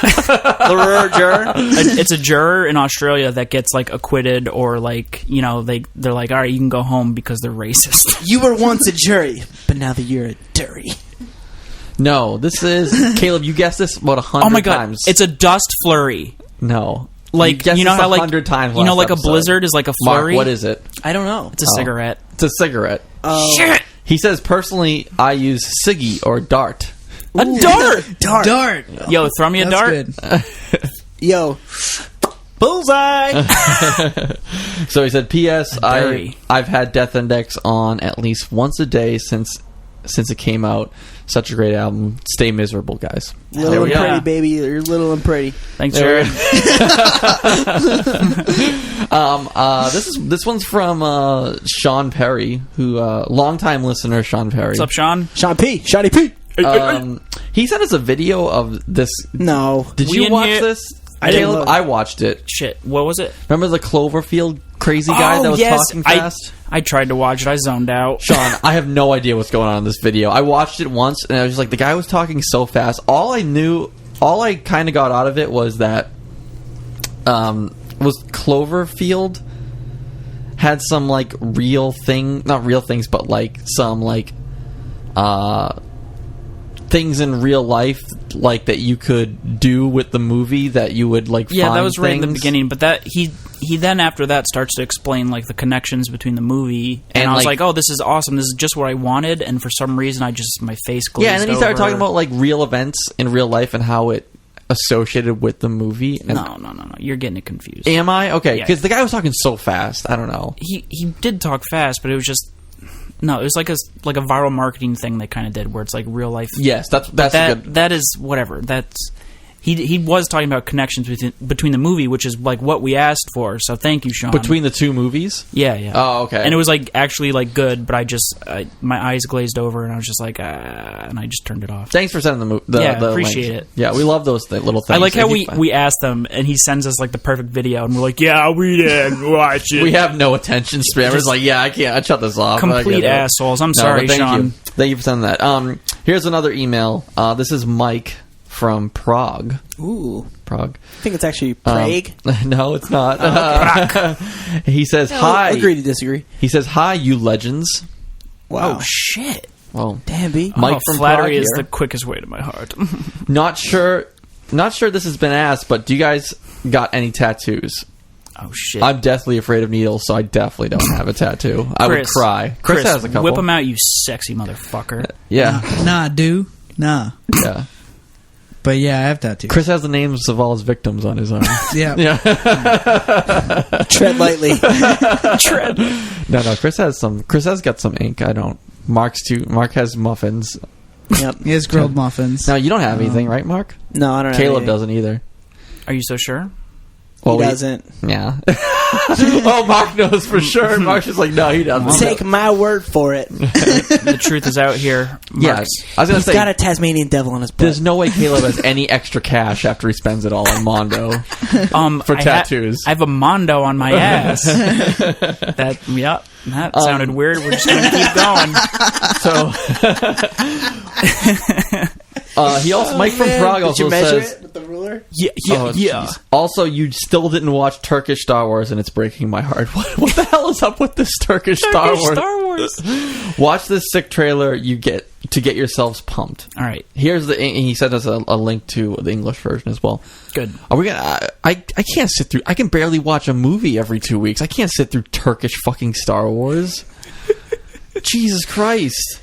It's a juror in Australia that gets like acquitted or like they're like, all right, you can go home because they're racist. You were once a jury, but now that you're a durry. No, this is Caleb. You guessed this about 100 Oh my god, times. it's a dust flurry. No, Like guessed you know this how like 100 times. you know last like episode. a blizzard is like a Mark, flurry. what is it? I don't know. It's a cigarette. It's a cigarette. Shit, He says personally, I use Siggy or Dart. a dart. Dart. Yo, throw me a That's dart. good. Yo, bullseye. So he said, "P.S. Dirty. I've had Death Index on at least once a day since it came out. Such a great album. Stay miserable, guys." Little There and we go. pretty, baby. You're little and pretty. Thanks, There Jared. This one's from Sean Perry, who longtime listener Sean Perry. What's up, Sean? Shotty P. He sent us a video of this. No. Did We you in watch here- this? I didn't Caleb, look. I watched it. Shit, what was it? Remember the Cloverfield crazy guy that was talking fast? I tried to watch it. I zoned out. Sean, I have no idea what's going on in this video. I watched it once, and I was just like, the guy was talking so fast. All I kind of got out of it was that was Cloverfield had some like not real things, but like some like things in real life like that you could do with the movie that you would like. Yeah, find that was right in the things. beginning. But that he then after that starts to explain like the connections between the movie, and I was like, oh, this is awesome. This is just what I wanted. And for some reason, my face glazed Yeah, and then he started over. talking about like real events in real life and how it associated with the movie. And No. You're getting it confused. am I okay? Yeah. Because the guy was talking so fast. I don't know. He did talk fast, but it was just no. It was like a viral marketing thing they kind of did, where it's like real life. Yes, that's good. That is whatever. That's he was talking about connections between the movie, which is like what we asked for. So thank you, Sean. Between the two movies. Yeah. Oh, okay. And it was like actually like good, but my eyes glazed over, and I was just like, and I just turned it off. Thanks for sending the Yeah, link. appreciate it. Yeah, we love those little things. I like how If you- we asked them, and he sends us like the perfect video, and we're like, yeah, we didn't watch it. We have no attention span. It's like, yeah, I can't. I shut this off. Complete assholes. I'm sorry, but thank Sean. You. Thank you for sending that. Here's another email. This is Mike from Prague. Ooh. Prague. I think it's actually Prague. No, it's not. He says, Yeah, hi. I'll agree to disagree. He says, hi, you legends. Wow. Oh shit! Well, Damn, B. Mike from flattery Prague is here. the quickest way to my heart. Not sure this has been asked, but do you guys got any tattoos? Oh shit! I'm deathly afraid of needles, so I definitely don't have a tattoo. I would Chris, cry. Chris has a couple. Whip them out, you sexy motherfucker. Yeah. Nah, dude. Nah. Yeah. But yeah, I have tattoos. Chris has the names of all his victims on his arm. Yeah. Yeah. Tread lightly. Tread. No, Chris has got some ink. I don't. Mark has muffins. Yep. He has grilled muffins. No, you don't have anything, right, Mark? No, I don't know. Caleb doesn't either. Are you so sure? He doesn't. Yeah. Oh, Mark knows for sure. Mark's just like, no, he doesn't. Take my word for it. The truth is out here. Yeah, Mark's- I was gonna He's say got a Tasmanian devil on his butt. there's no way Caleb has any extra cash after he spends it all on Mondo. For tattoos. I have a Mondo on my ass. That sounded weird. We're just gonna keep going. So he also Mike from Prague Did also you measure says, it with the ruler? Yeah. Oh, jeez. Also, you still didn't watch Turkish Star Wars, and it's breaking my heart. What the hell is up with this Turkish Star Wars? Star Wars. Watch this sick trailer you get to get yourselves pumped. All right. Here's he sent us a link to the English version as well. Good. Are we gonna? I can't sit through. I can barely watch a movie every 2 weeks. I can't sit through Turkish fucking Star Wars. Jesus Christ.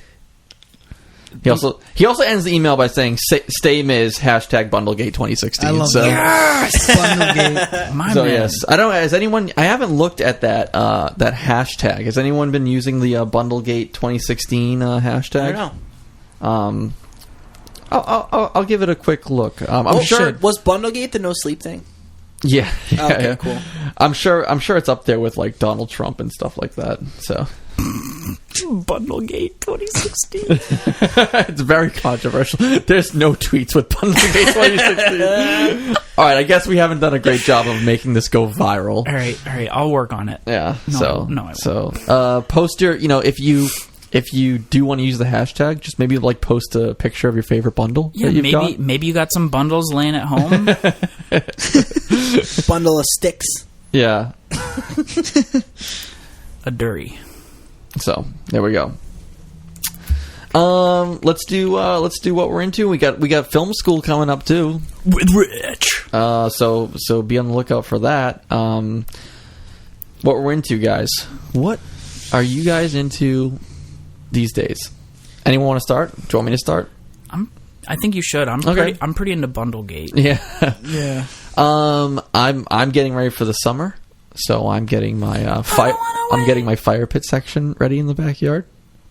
He also ends the email by saying, "Stay Miz #BundleGate 2016." I love so, that. Bundlegate. My So man. yes, I don't. Has anyone? I haven't looked at that hashtag. Has anyone been using the BundleGate 2016 hashtag? I don't know. I'll give it a quick look. I'm sure. Was Bundlegate the no sleep thing? Yeah. Okay, yeah. cool. I'm sure it's up there with like Donald Trump and stuff like that. So Bundlegate 2016. it's very controversial. There's no tweets with BundleGate 2016. All right, I guess we haven't done a great job of making this go viral. All right. I'll work on it. Yeah. No, I won't. Post your. If you do want to use the hashtag, just maybe like post a picture of your favorite bundle. Yeah, that you've got. maybe you got some bundles laying at home. Bundle of sticks. Yeah. A durry. So there we go. Let's do what we're into. We got film school coming up too. With Rich. So be on the lookout for that. What we're into, guys. What are you guys into these days? Anyone want to start? Do you want me to start? I think you should. I'm pretty into Bundlegate. Yeah. Yeah. I'm getting ready for the summer, so I'm getting my fire pit section ready in the backyard.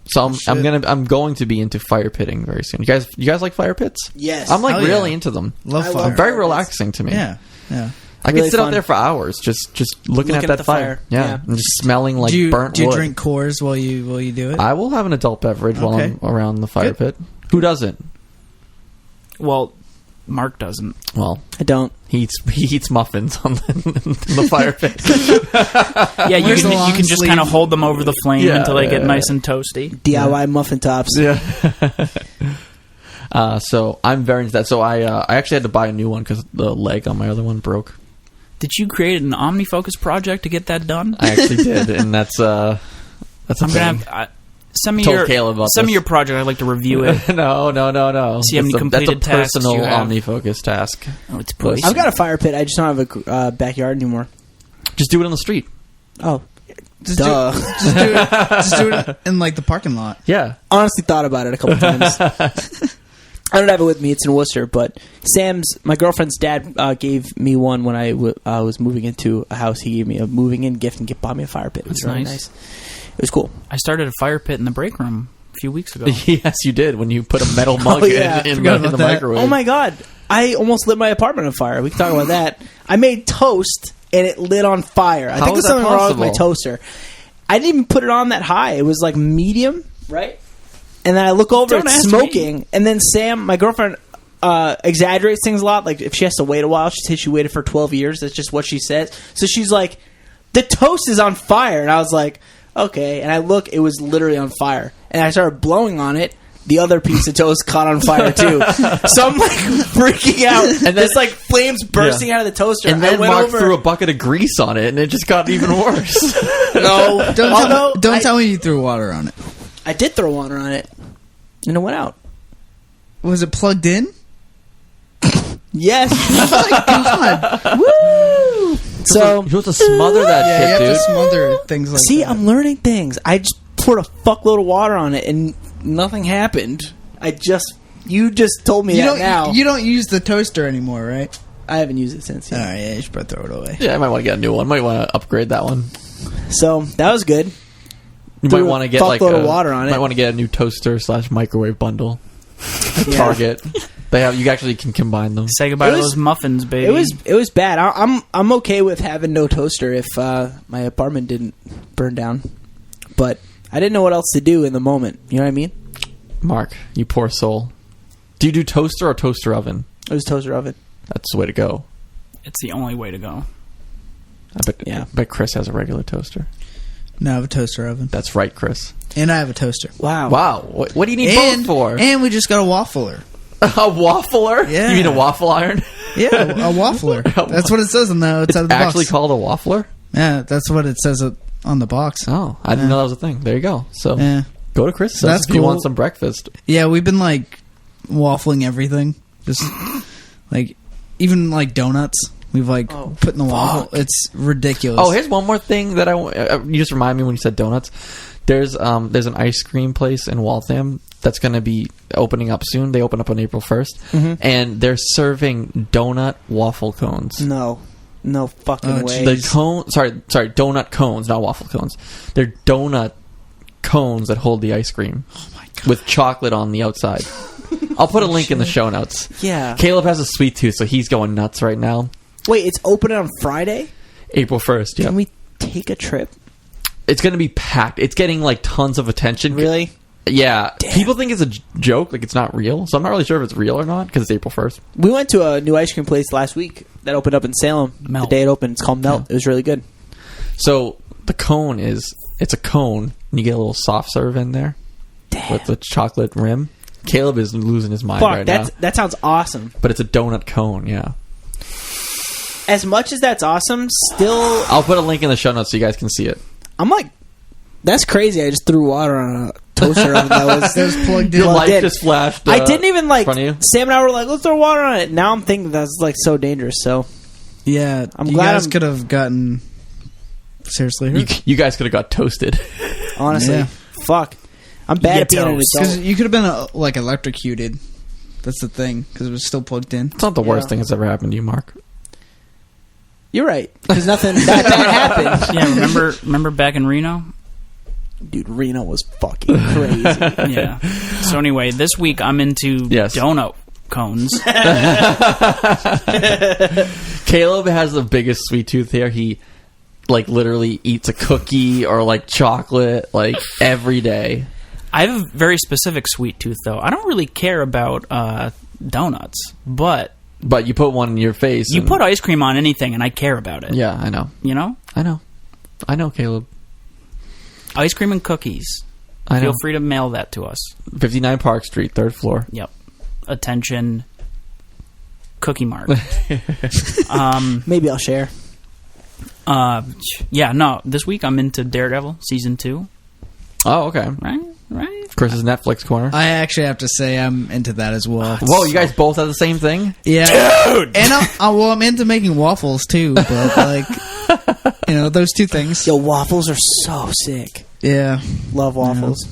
So I'm going to be into fire pitting very soon. You guys like fire pits? Yes. I'm like Oh, yeah. really into them. Love I fire. love Very fire relaxing to me. Yeah. Yeah. I Really could sit out fun. there for hours just looking at that the fire. fire. Yeah. Yeah. And just smelling like do you burnt wood. drink Coors while you do it? I will have an adult beverage while Okay. I'm around the fire pit. Who doesn't? Well, Mark doesn't. Well, I don't. he eats muffins on the fire pit. Yeah, you Where's the long can just sleeve? kind of hold them over the flame Yeah, until they get yeah, nice and toasty. DIY muffin tops. Yeah. So I'm very into that. So I actually had to buy a new one because the leg on my other one broke. Did you create an OmniFocus project to get that done? I actually did, and that's a I'm thing. gonna have. Send me told Caleb about Send me your project. I'd like to review it. No. See how many completed tasks That's a personal you have. OmniFocus task. Oh, it's Puss. I've got a fire pit. I just don't have a backyard anymore. Just do it on the street. Oh, Just duh. just do it in like the parking lot. Yeah. Honestly, thought about it a couple times. I don't have it with me. It's in Worcester, but my girlfriend's dad, gave me one when I was moving into a house. He gave me a moving-in gift and bought me a fire pit. It was That's really nice. It was cool. I started a fire pit in the break room a few weeks ago. Yes, you did when you put a metal mug yeah. in Forgot the about that. microwave. Oh my god! I almost lit my apartment on fire. We can talk about that. I made toast and it lit on fire. I How think is there's that something wrong with my possible? toaster. I didn't even put it on that high. It was like medium, right? And then I look over, Don't it's ask smoking. me. And then Sam, my girlfriend, exaggerates things a lot. Like if she has to wait a while, she says she waited for 12 years. That's just what she says. So she's like, the toast is on fire. And I was like, okay. And I look, it was literally on fire. And I started blowing on it. The other piece of toast caught on fire too. So I'm like freaking out. And then- there's like flames bursting out of the toaster. And then I went Mark over. threw a bucket of grease on it, and it just got even worse. No. Don't tell me you threw water on it. I did throw water on it. And it went out. Was it plugged in? Yes. God. Woo! So, You're supposed to smother that Yeah, you have shit, to dude. smother things like see, that. I'm learning things. I just poured a fuckload of water on it and nothing happened. You just told me You that don't. now. You don't use the toaster anymore, right? I haven't used it since. All Yeah. right, yeah, you should probably throw it away. Yeah, I might want to get a new one. Might want to upgrade that one. So that was good. You Threw might a want to get like fuckload of water on it. Might want to get a new toaster / microwave bundle. Yeah. Target. They have. You actually can combine them. Say goodbye to It was- those muffins, baby. It was bad. I'm okay with having no toaster if my apartment didn't burn down, but I didn't know what else to do in the moment. You know what I mean? Mark, you poor soul. Do you do toaster or toaster oven? It was toaster oven. That's the way to go. It's the only way to go. I Yeah. bet Chris has a regular toaster. No, I have a toaster oven, That's right, Chris. and I have a toaster. Wow. Wow. What do you need And both for? and we just got a waffler. A waffler? Yeah. You mean a waffle iron? Yeah, a waffler. That's what it says on the outside It's of the actually box. called a waffler? Yeah, that's what it says on the box. Oh, I didn't know that was a thing. There you go. So Yeah, go to Chris's So house that's if you cool. want some breakfast. yeah. We've been like waffling everything, just like even like donuts. We've like Oh, put in the waffle. It's ridiculous. Oh, here's one more thing that you just remind me when you said donuts. There's an ice cream place in Waltham that's going to be opening up soon. They open up on April 1st, and they're serving donut waffle cones. No fucking Oh, way. The cone, sorry, donut cones, not waffle cones. They're donut cones that hold the ice cream. Oh my god. With chocolate on the outside. I'll put a link in the show notes. Yeah. Caleb has a sweet tooth, so he's going nuts right now. Wait, it's opening on Friday? April 1st, yeah. Can we take a trip? It's going to be packed. It's getting like tons of attention. Really? Yeah. Damn. People think it's a joke, like it's not real. So I'm not really sure if it's real or not because it's April 1st. We went to a new ice cream place last week that opened up in Salem. Melt. The day it opened. It's called Melt. It was really good. So the cone it's a cone and you get a little soft serve in there Damn. with the chocolate rim. Caleb is losing his mind Fuck, right now. that sounds awesome. But it's a donut cone, yeah. As much as that's awesome, still, I'll put a link in the show notes so you guys can see it. I'm like, that's crazy. I just threw water on a toaster oven that was It was plugged in. Your light did. just flashed. I didn't even like. front of you? Sam and I were like, "Let's throw water on it." Now I'm thinking that's like so dangerous. So Yeah, I'm you glad guys I'm- could have gotten seriously hurt. You guys could have got toasted. honestly, Yeah. fuck, I'm bad at get being an toast. Because adult. you could have been like electrocuted. That's the thing, because it was still plugged in. It's not the worst Yeah. thing that's ever happened to you, Mark. You're right. Because nothing that happened. Yeah, remember back in Reno? Dude, Reno was fucking crazy. Yeah. So anyway, this week I'm into Yes. donut cones. Caleb has the biggest sweet tooth here. He like literally eats a cookie or like chocolate like every day. I have a very specific sweet tooth, though. I don't really care about donuts, but But you put one in your face. you and- put ice cream on anything, and I care about it. Yeah, I know. You know? I know, Caleb. Ice cream and cookies. I know. Feel free to mail that to us. 59 Park Street, 3rd floor. Yep. Attention, Cookie Mart. Maybe I'll share. Yeah, no. This week I'm into Daredevil season 2. Oh, okay. Right? Chris's Netflix corner. I actually have to say I'm into that as well. Whoa, you guys both have the same thing? Yeah, dude. And I'm into making waffles too. But like, those two things. Yo, waffles are so sick. Yeah, love waffles.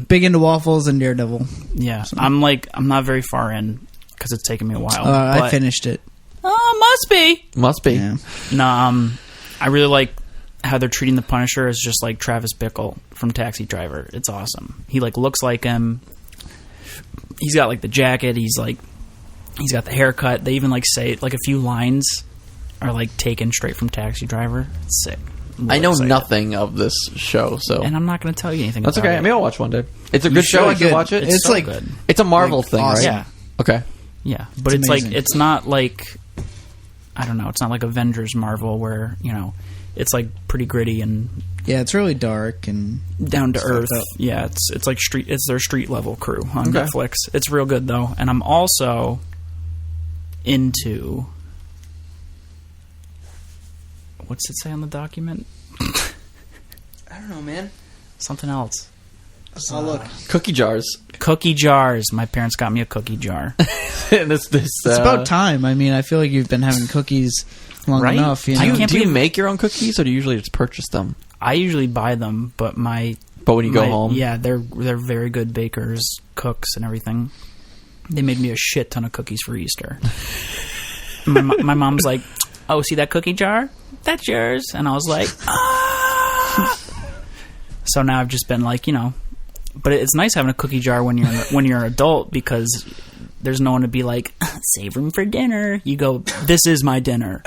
Big into waffles and Daredevil. Yeah, so. I'm not very far in because it's taken me a while. I finished it. Oh, Must be. Yeah. No, I really like how they're treating the Punisher as just like Travis Bickle from Taxi Driver. It's awesome. He like looks like him. He's got like the jacket. He's got the haircut. They even like say like a few lines are like taken straight from Taxi Driver. It's sick. I know nothing of this show, so and I'm not going to tell you anything. That's about okay. it. Maybe I'll watch one day. It's a good show. I should watch it. It's so like good. It's a Marvel like, thing, awesome. right? Yeah. Okay. Yeah, but it's like it's not like I don't know. It's not like Avengers Marvel where it's like pretty gritty and it's really dark and down to earth. Like yeah, it's like it's their street level crew on Netflix. It's real good though, and I'm also into what's it say on the document? I don't know, man. Something else. Oh, look. Cookie jars. Cookie jars. My parents got me a cookie jar. And it's about time. I mean, I feel like you've been having cookies long Right? enough. Do you make your own cookies, or do you usually just purchase them? I usually buy them, but when you go home, yeah, they're very good bakers, cooks, and everything. They made me a shit ton of cookies for Easter. my mom's like, "Oh, see that cookie jar? That's yours." And I was like, "Ah!" So now I've just been like, but it's nice having a cookie jar when you're an adult because there's no one to be like, save room for dinner. You go, this is my dinner.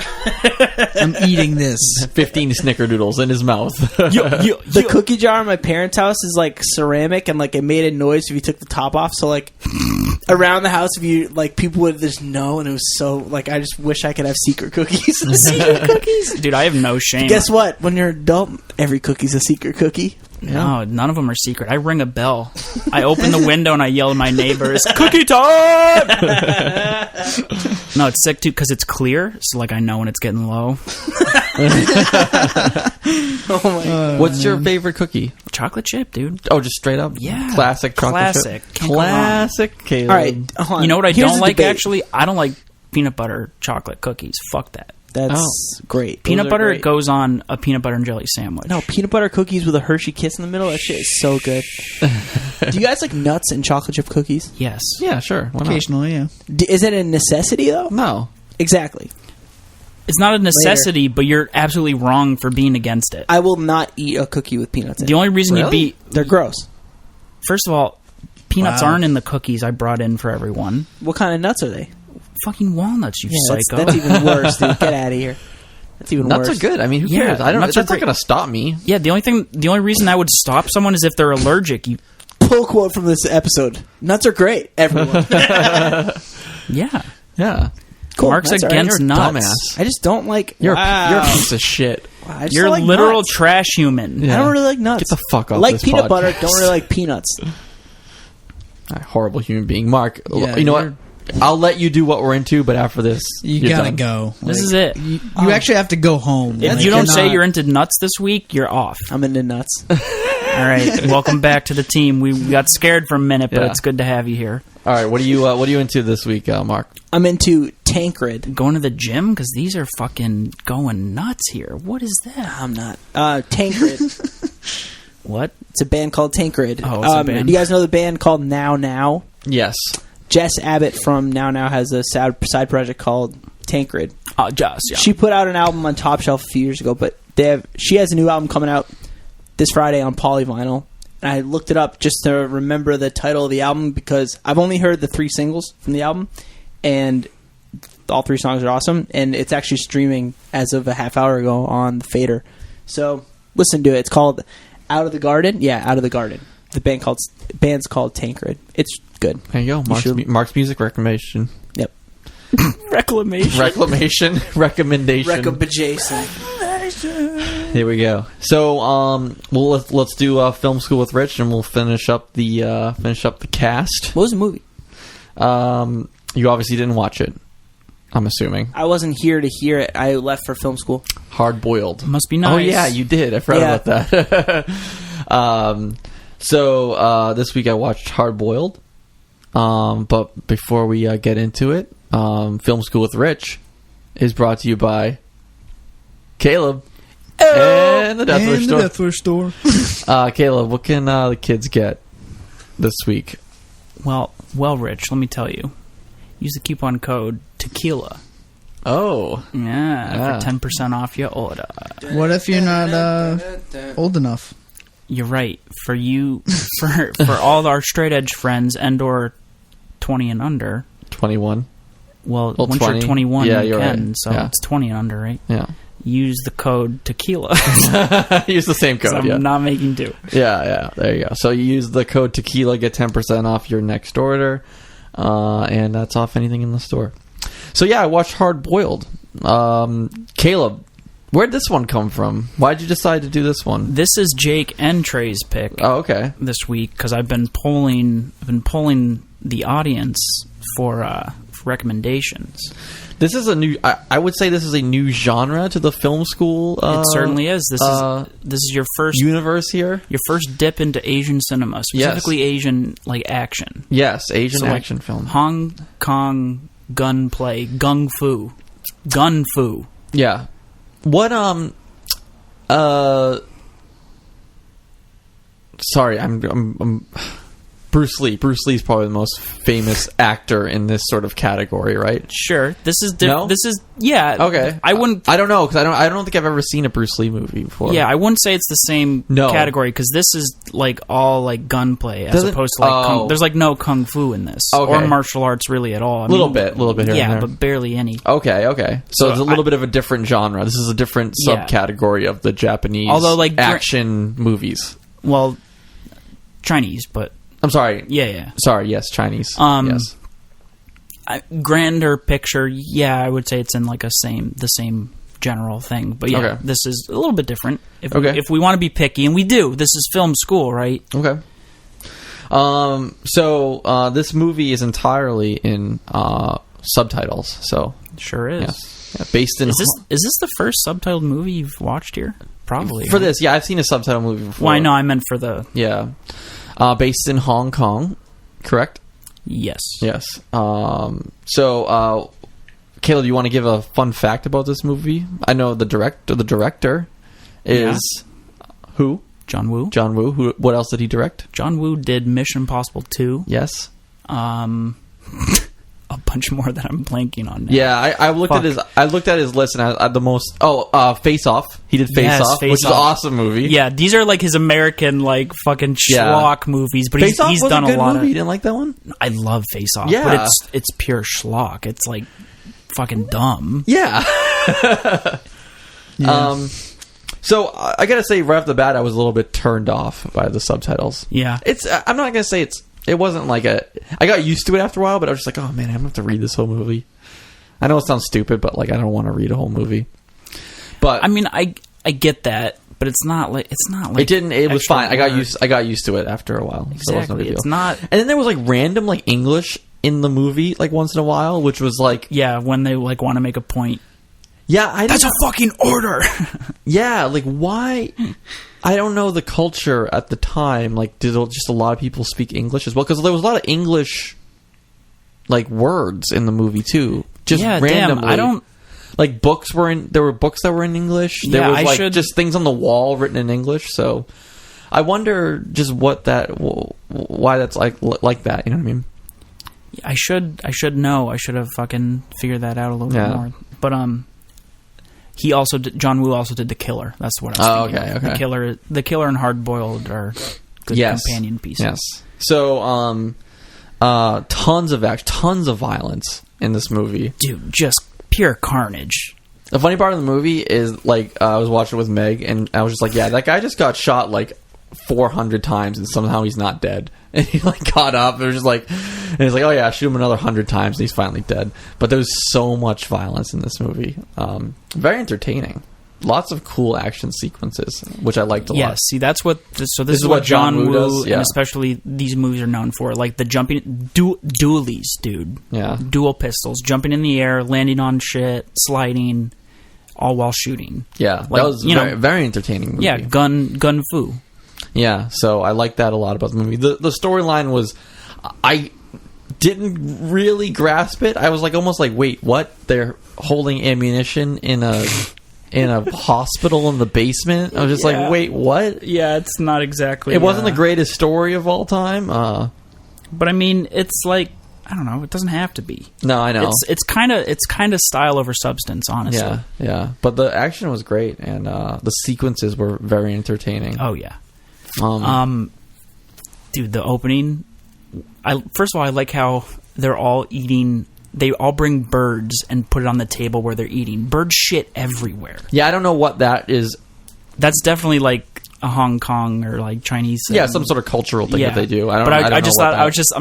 I'm eating this. 15 snickerdoodles in his mouth. The cookie jar in my parents' house is like ceramic and like it made a noise if you took the top off. So like around the house, if you like people would just know, and it was so like I just wish I could have secret cookies. Secret cookies, dude. I have no shame. Guess what? When you're an adult, every cookie's a secret cookie. No, none of them are secret. I ring a bell. I open the window and I yell at my neighbors, "Cookie time!" No, it's sick too because it's clear, so like I know when it's getting low. Oh my God. What's your favorite cookie? Chocolate chip, dude. Oh, just straight up? Yeah. Classic chocolate chip? Can't go wrong. Classic, Caleb. All right, hold on. You know what I Here's don't the like, debate. actually? I don't like peanut butter chocolate cookies. Fuck that. That's great. Peanut Those are butter great. goes on a peanut butter and jelly sandwich. No, peanut butter cookies with a Hershey Kiss in the middle. That shit is so good. Do you guys like nuts and chocolate chip cookies? Yes. Yeah, sure. Why not? Occasionally, yeah. Is it a necessity though? No. Exactly. It's not a necessity, but you're absolutely wrong for being against it. I will not eat a cookie with peanuts in The it. only reason Really? you'd be... They're gross. First of all, peanuts Wow. aren't in the cookies I brought in for everyone. What kind of nuts are they? Fucking walnuts, you Yeah, psycho. that's even worse, dude. Get out of here. That's even Nuts worse. are good. I mean, who Yeah, cares? I don't. nuts That's are not great. going to stop me. Yeah, the only reason I would stop someone is if they're allergic. You... Pull quote from this episode. Nuts are great, everyone. Yeah. Yeah. Cool. Mark's That's all right. against You're a nuts. dumbass. I just don't like... You're wow. a piece of shit. Wow, I just You're don't a like literal nuts. trash human. Yeah. I don't really like nuts. Get the fuck I off like this peanut podcast. butter. Don't really like peanuts. Horrible human being. Mark, Yeah, you know what? you're- I'll let you do what we're into, but after this, You you're gotta done. go. This is it. You actually have to go home. If Like, you don't say not- you're into nuts this week, you're off. I'm into nuts. All right, welcome back to the team. We got scared for a minute, but Yeah. it's good to have you here. All right, what are you into this week, Mark? I'm into Tancred. Going to the gym because these are fucking going nuts here. What is that? I'm not. Tancred. What? It's a band called Tancred. Oh, it's a band. Do you guys know the band called Now Now? Yes. Jess Abbott from Now Now has a side project called Tancred. Just yeah. She put out an album on Top Shelf a few years ago, but she has a new album coming out this Friday on Polyvinyl. And I looked it up just to remember the title of the album because I've only heard the 3 singles from the album, and all 3 songs are awesome. And it's actually streaming as of a half hour ago on the Fader. So listen to it. It's called Out of the Garden. Yeah, Out of the Garden. The band's called Tancred. It's good. There you go. Mark's music recommendation. Yep. Reclamation. Recommendation. Jason. Here we go. So, let's do film school with Rich, and we'll finish up the cast. What was the movie? You obviously didn't watch it. I'm assuming. I wasn't here to hear it. I left for film school. Hard Boiled. Must be nice. Oh yeah, you did. I forgot about that. So this week I watched Hard Boiled. But before we get into it, Film School with Rich is brought to you by Caleb and the Deathwish Store. Caleb, what can the kids get this week? Well, Rich, let me tell you. Use the coupon code TEQUILA. Oh. Yeah, for 10% off your order. What if you're not old enough? You're right. For you, for all our straight edge friends and/or 20 and under. 21. Well, once 20. You're 21, yeah, you can. Right. So it's 20 and under, right? Yeah. Use the code TEQUILA. Use the same code. I'm not making do. Yeah. There you go. So you use the code TEQUILA, get 10% off your next order, and that's off anything in the store. So yeah, I watched Hard Boiled. Caleb, where'd this one come from? Why'd you decide to do this one? This is Jake and Trey's pick. Oh, okay. This week because I've been polling the audience for recommendations. This is a new. I would say this is a new genre to the film school. It certainly is. This is your first universe here. Your first dip into Asian cinema, specifically Asian action. Yes, Asian action film. Hong Kong gunplay, gung fu. Yeah. What sorry, I'm Bruce Lee. Bruce Lee's probably the most famous actor in this sort of category, right? Sure. This is No? This is Okay. I wouldn't. I don't know because I don't think I've ever seen a Bruce Lee movie before. Yeah, I wouldn't say it's the same category because this is like all like gunplay as opposed to like there's like no kung fu in this or martial arts really at all. A little bit here and there. But barely any. Okay. So it's a little bit of a different genre. This is a different subcategory of the Japanese action movies. Well, Chinese, but. I'm sorry. Yeah. Sorry, yes, Chinese. Yes. Grander picture, I would say it's in like the same general thing. But this is a little bit different. If we want to be picky, and we do, this is film school, right? Okay. So this movie is entirely in subtitles. So sure is. Yeah, based in. Is this the first subtitled movie you've watched here? Probably for this. Yeah, I've seen a subtitled movie before. Well, I know. I meant for the based in Hong Kong, correct? Yes. So, Caleb, do you want to give a fun fact about this movie? I know the director is who? John Woo. Who? What else did he direct? John Woo did Mission Impossible 2. Yes. A bunch more that I'm blanking on now. Yeah, I looked at his list and I the most. Face Off. He did Face Off, which is an awesome movie. Yeah, these are like his American like fucking schlock movies, but he's done a lot of. You didn't like that one? I love Face Off, yeah, but it's pure schlock. It's like fucking dumb. Yeah. So I gotta say right off the bat, I was a little bit turned off by the subtitles. Yeah, I'm not gonna say it wasn't like I got used to it after a while, but I was just like, oh man, I'm gonna have to read this whole movie. I know it sounds stupid, but like I don't want to read a whole movie. But I mean, I get that, but it's not like it didn't. It was fine. I got used to it after a while. Exactly, so it wasn't no big deal. It's not. And then there was like random like English in the movie like once in a while, which was like when they like want to make a point. Yeah, that's a fucking order. Yeah, like why? I don't know the culture at the time. Like, did just a lot of people speak English as well? Because there was a lot of English, like words in the movie too. Just randomly. Damn, I don't. Like books were in. There were books that were in English. There was like just things on the wall written in English. So, I wonder just why that's like that. You know what I mean? I should know. I should have fucking figured that out a little bit more. But John Woo also did The Killer. That's what I was thinking. Okay. The Killer and Hard Boiled are good companion pieces. Yes. So, tons of action, tons of violence in this movie. Dude, just pure carnage. The funny part of the movie is, like, I was watching it with Meg, and I was just like, yeah, that guy just got shot, like, 400 times, and somehow he's not dead. And he, like, got up, and it was just like, and he's like, oh yeah, shoot him another 100 times, and he's finally dead. But there's so much violence in this movie. Very entertaining. Lots of cool action sequences, which I liked a lot. Yeah, see, that's what... So this is what John Woo does, and especially these movies are known for. Like, the jumping... dualies, dude. Yeah. Dual pistols. Jumping in the air, landing on shit, sliding, all while shooting. Yeah, like, that was very entertaining movie. Yeah, gun fu. Yeah, so I like that a lot about the movie. The storyline was, I didn't really grasp it. I was like, almost like, wait, what? They're holding ammunition in a hospital in the basement? I was just like, wait, what? Yeah, it's not exactly... It wasn't the greatest story of all time. But I mean, it's like, I don't know, it doesn't have to be. No, I know. It's kind of style over substance, honestly. Yeah. But the action was great, and the sequences were very entertaining. Oh, yeah. Dude, the opening... First of all, I like how they're all eating... They all bring birds and put it on the table where they're eating. Bird shit everywhere. Yeah, I don't know what that is. That's definitely like a Hong Kong or like Chinese. Yeah, some sort of cultural thing that they do. I'm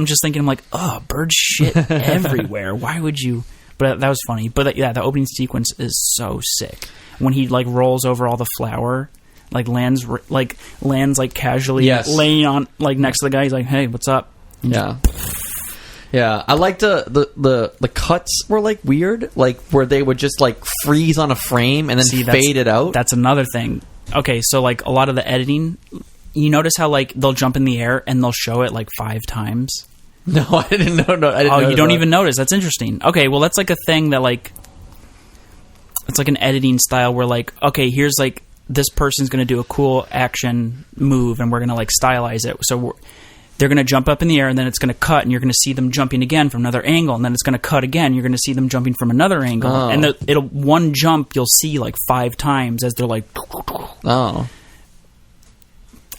just thinking, I'm like, oh, bird shit everywhere. Why would you? But that was funny. But the opening sequence is so sick. When he like rolls over all the flour, like lands casually laying on like next to the guy. He's like, hey, what's up? And Yeah, I liked the cuts were like weird, like where they would just like freeze on a frame and then fade it out. That's another thing. Okay, so like a lot of the editing, you notice how like they'll jump in the air and they'll show it like 5 times. No, I didn't know. No, I didn't. Oh, you don't even notice? That's interesting. Okay, well that's like a thing that like it's like an editing style where like, okay, here's like this person's going to do a cool action move and we're going to like stylize it. So they're going to jump up in the air, and then it's going to cut, and you're going to see them jumping again from another angle, and then it's going to cut again. You're going to see them jumping from another angle, and one jump you'll see like 5 times as they're like. Oh.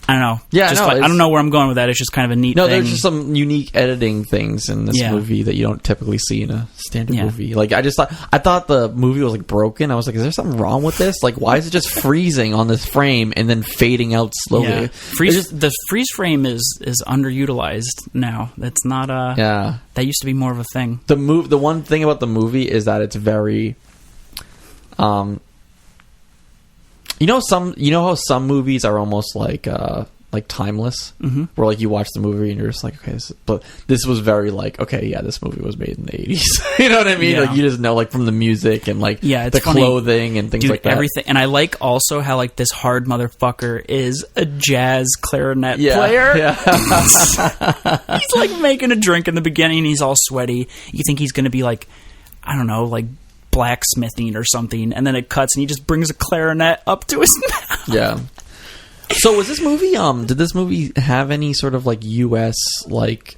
I don't know. Yeah, I don't know where I'm going with that. It's just kind of a neat thing. No, there's just some unique editing things in this movie that you don't typically see in a standard movie. Like, I thought the movie was like broken. I was like, is there something wrong with this? Like, why is it just freezing on this frame and then fading out slowly? Yeah. The freeze frame is underutilized now. That's not that used to be more of a thing. The one thing about the movie is that it's very you know how some movies are almost like timeless, where like you watch the movie and you're just like, okay, but this was very like, okay, yeah, this movie was made in the 80s. You know what I mean? Yeah. Like you just know like from the music and like the clothing and things like that. Everything. And I like also how like this hard motherfucker is a jazz clarinet player. Yeah. He's like making a drink in the beginning. He's all sweaty. You think he's going to be like, I don't know, like blacksmithing or something, and then it cuts and he just brings a clarinet up to his mouth. Yeah. So was this movie did this movie have any sort of like US like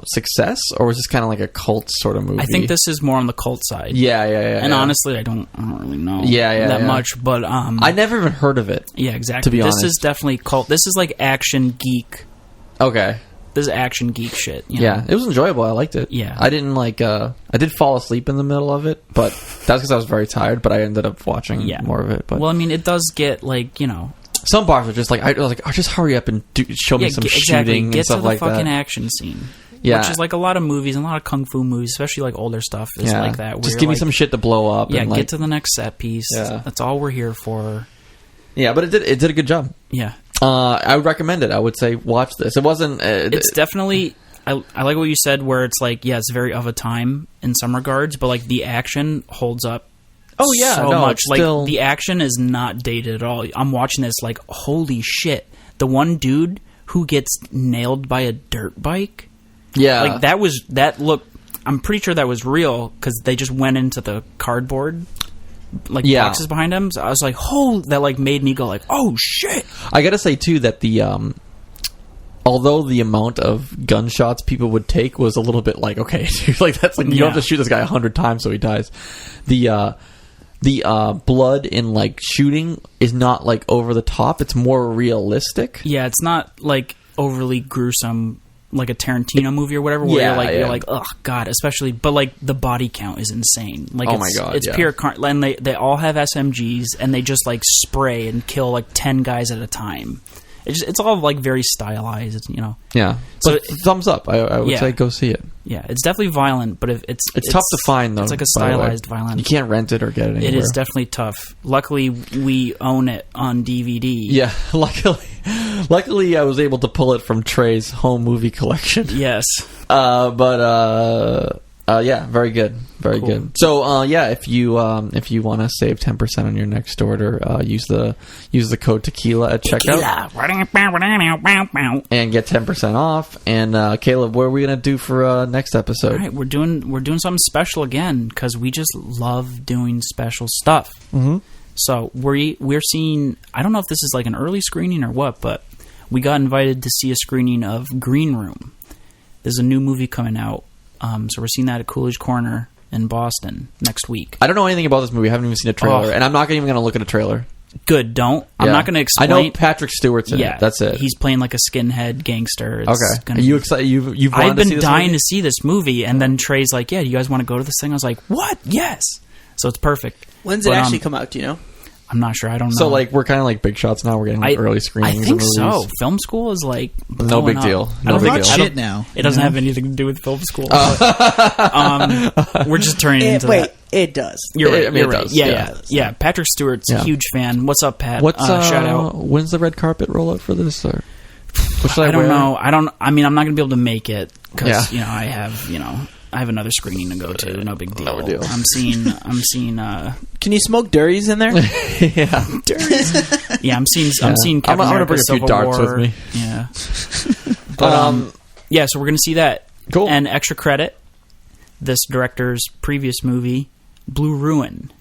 success, or was this kind of like a cult sort of movie? I think this is more on the cult side. Yeah. And honestly, I don't really know that much, but I never even heard of it. Yeah, exactly. To be honest. This is definitely cult. This is like action geek. Okay. This is action geek shit. You know? Yeah, it was enjoyable. I liked it. Yeah. I didn't like... I did fall asleep in the middle of it, but that's because I was very tired, but I ended up watching more of it. But well, I mean, it does get, like, you know... Some parts are just like... I was like, oh, just hurry up and show me some shooting and stuff like that. Get to the fucking action scene. Yeah. Which is like a lot of movies, and a lot of kung fu movies, especially like older stuff, is like that. Just give me some shit to blow up. Yeah, and get to the next set piece. Yeah. That's all we're here for. Yeah, but it did a good job. Yeah. I would recommend it. I would say watch this. It wasn't... it's definitely... I like what you said, where it's like, yeah, it's very of a time in some regards, but like the action holds up. Oh yeah, so much. Like still... the action is not dated at all. I'm watching this like, holy shit! The one dude who gets nailed by a dirt bike. Yeah, like that look. I'm pretty sure that was real because they just went into the cardboard. Like boxes behind him. So I was like, oh, that like made me go like, oh shit. I gotta say too that the although the amount of gunshots people would take was a little bit like, okay, dude, like that's like you don't have to shoot this guy 100 times so he dies. The blood in like shooting is not like over the top. It's more realistic. Yeah, it's not like overly gruesome like a Tarantino movie or whatever, where you're like, oh god, especially, but like the body count is insane. Like, oh my god, it's pure and they all have SMGs and they just like spray and kill like 10 guys at a time. It's all like very stylized, you know. Yeah, so thumbs up. I would say go see it. Yeah, it's definitely violent, but it's tough to find though. It's like a stylized violence. You can't rent it or get it anywhere. It is definitely tough. Luckily, we own it on DVD. Yeah, luckily I was able to pull it from Trey's home movie collection. Yes, but Yeah, very good, very Cool. good. So, if you want to save 10% on your next order, use the code tequila at checkout and get 10% off. And Caleb, what are we gonna do for next episode? All right, we're doing something special again because we just love doing special stuff. Mm-hmm. So we're seeing. I don't know if this is like an early screening or what, but we got invited to see a screening of Green Room. There's a new movie coming out, so we're seeing that at Coolidge Corner in Boston next week. I don't know anything about this movie. I haven't even seen a trailer, and I'm not even going to look at a trailer. Good, don't. I'm Yeah. not going to explain. I know Patrick Stewart's in it. That's it. He's playing like a skinhead gangster. It's Okay. gonna Are you be- excited? You've I've wanted to see been this dying movie? to see this movie, and then Trey's like, "Yeah, do you guys want to go to this thing?" I was like, "What? Yes." So it's perfect. When's it But, actually come out? Do you know? I'm not sure. I don't know. So like we're kind of like big shots now. We're getting like early I screenings. think of so. movies. Film school is like No blowing big up. deal. I No don't big think deal. Hot I don't- shit now. It doesn't you know? have anything to do with film school. We're just turning into Wait, that. it does. You're right. I mean, You're it right. does, Yeah, yeah. yeah. Patrick Stewart's Yeah. a huge fan. What's up, Pat? What's shout out. When's the red carpet rollout for this? Or what should I don't wear? know. I mean, I'm not going to be able to make it because Yeah. I have another screening to go to. No big deal. No deal. I'm seeing. Can you smoke durries in there? Yeah. Yeah, I'm seeing I'm Captain gonna America: bring a few Civil darts War. with me. Yeah. But yeah, so we're gonna see that. Cool. And extra credit, this director's previous movie, Blue Ruin.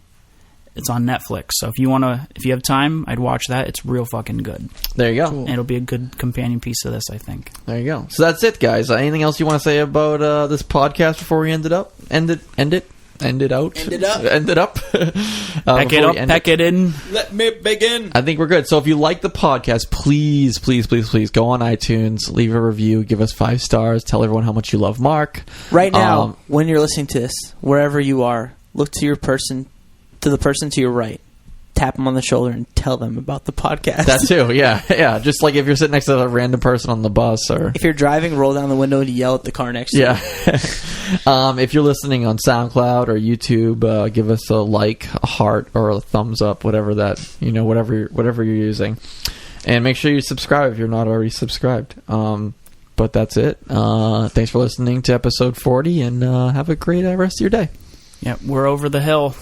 It's on Netflix. So if you have time, I'd watch that. It's real fucking good. There you go. And it'll be a good companion piece of this, I think. There you go. So that's it, guys. Anything else you want to say about this podcast before we end it up? End it out. End it up. End it up. Pack it up. Pack it in. Let me begin. I think we're good. So if you like the podcast, please go on iTunes, leave a review, give us 5 stars, tell everyone how much you love Mark. Right now, when you're listening to this, wherever you are, look to the person to your right, tap them on the shoulder, and tell them about the podcast. That too, yeah. Just like if you're sitting next to a random person on the bus, or If you're driving, roll down the window and yell at the car next to yeah. you. If you're listening on SoundCloud or YouTube, give us a like, a heart, or a thumbs up, whatever you're using, and make sure you subscribe if you're not already subscribed. But that's it. Thanks for listening to episode 40, and have a great rest of your day. Yeah, we're over the hill.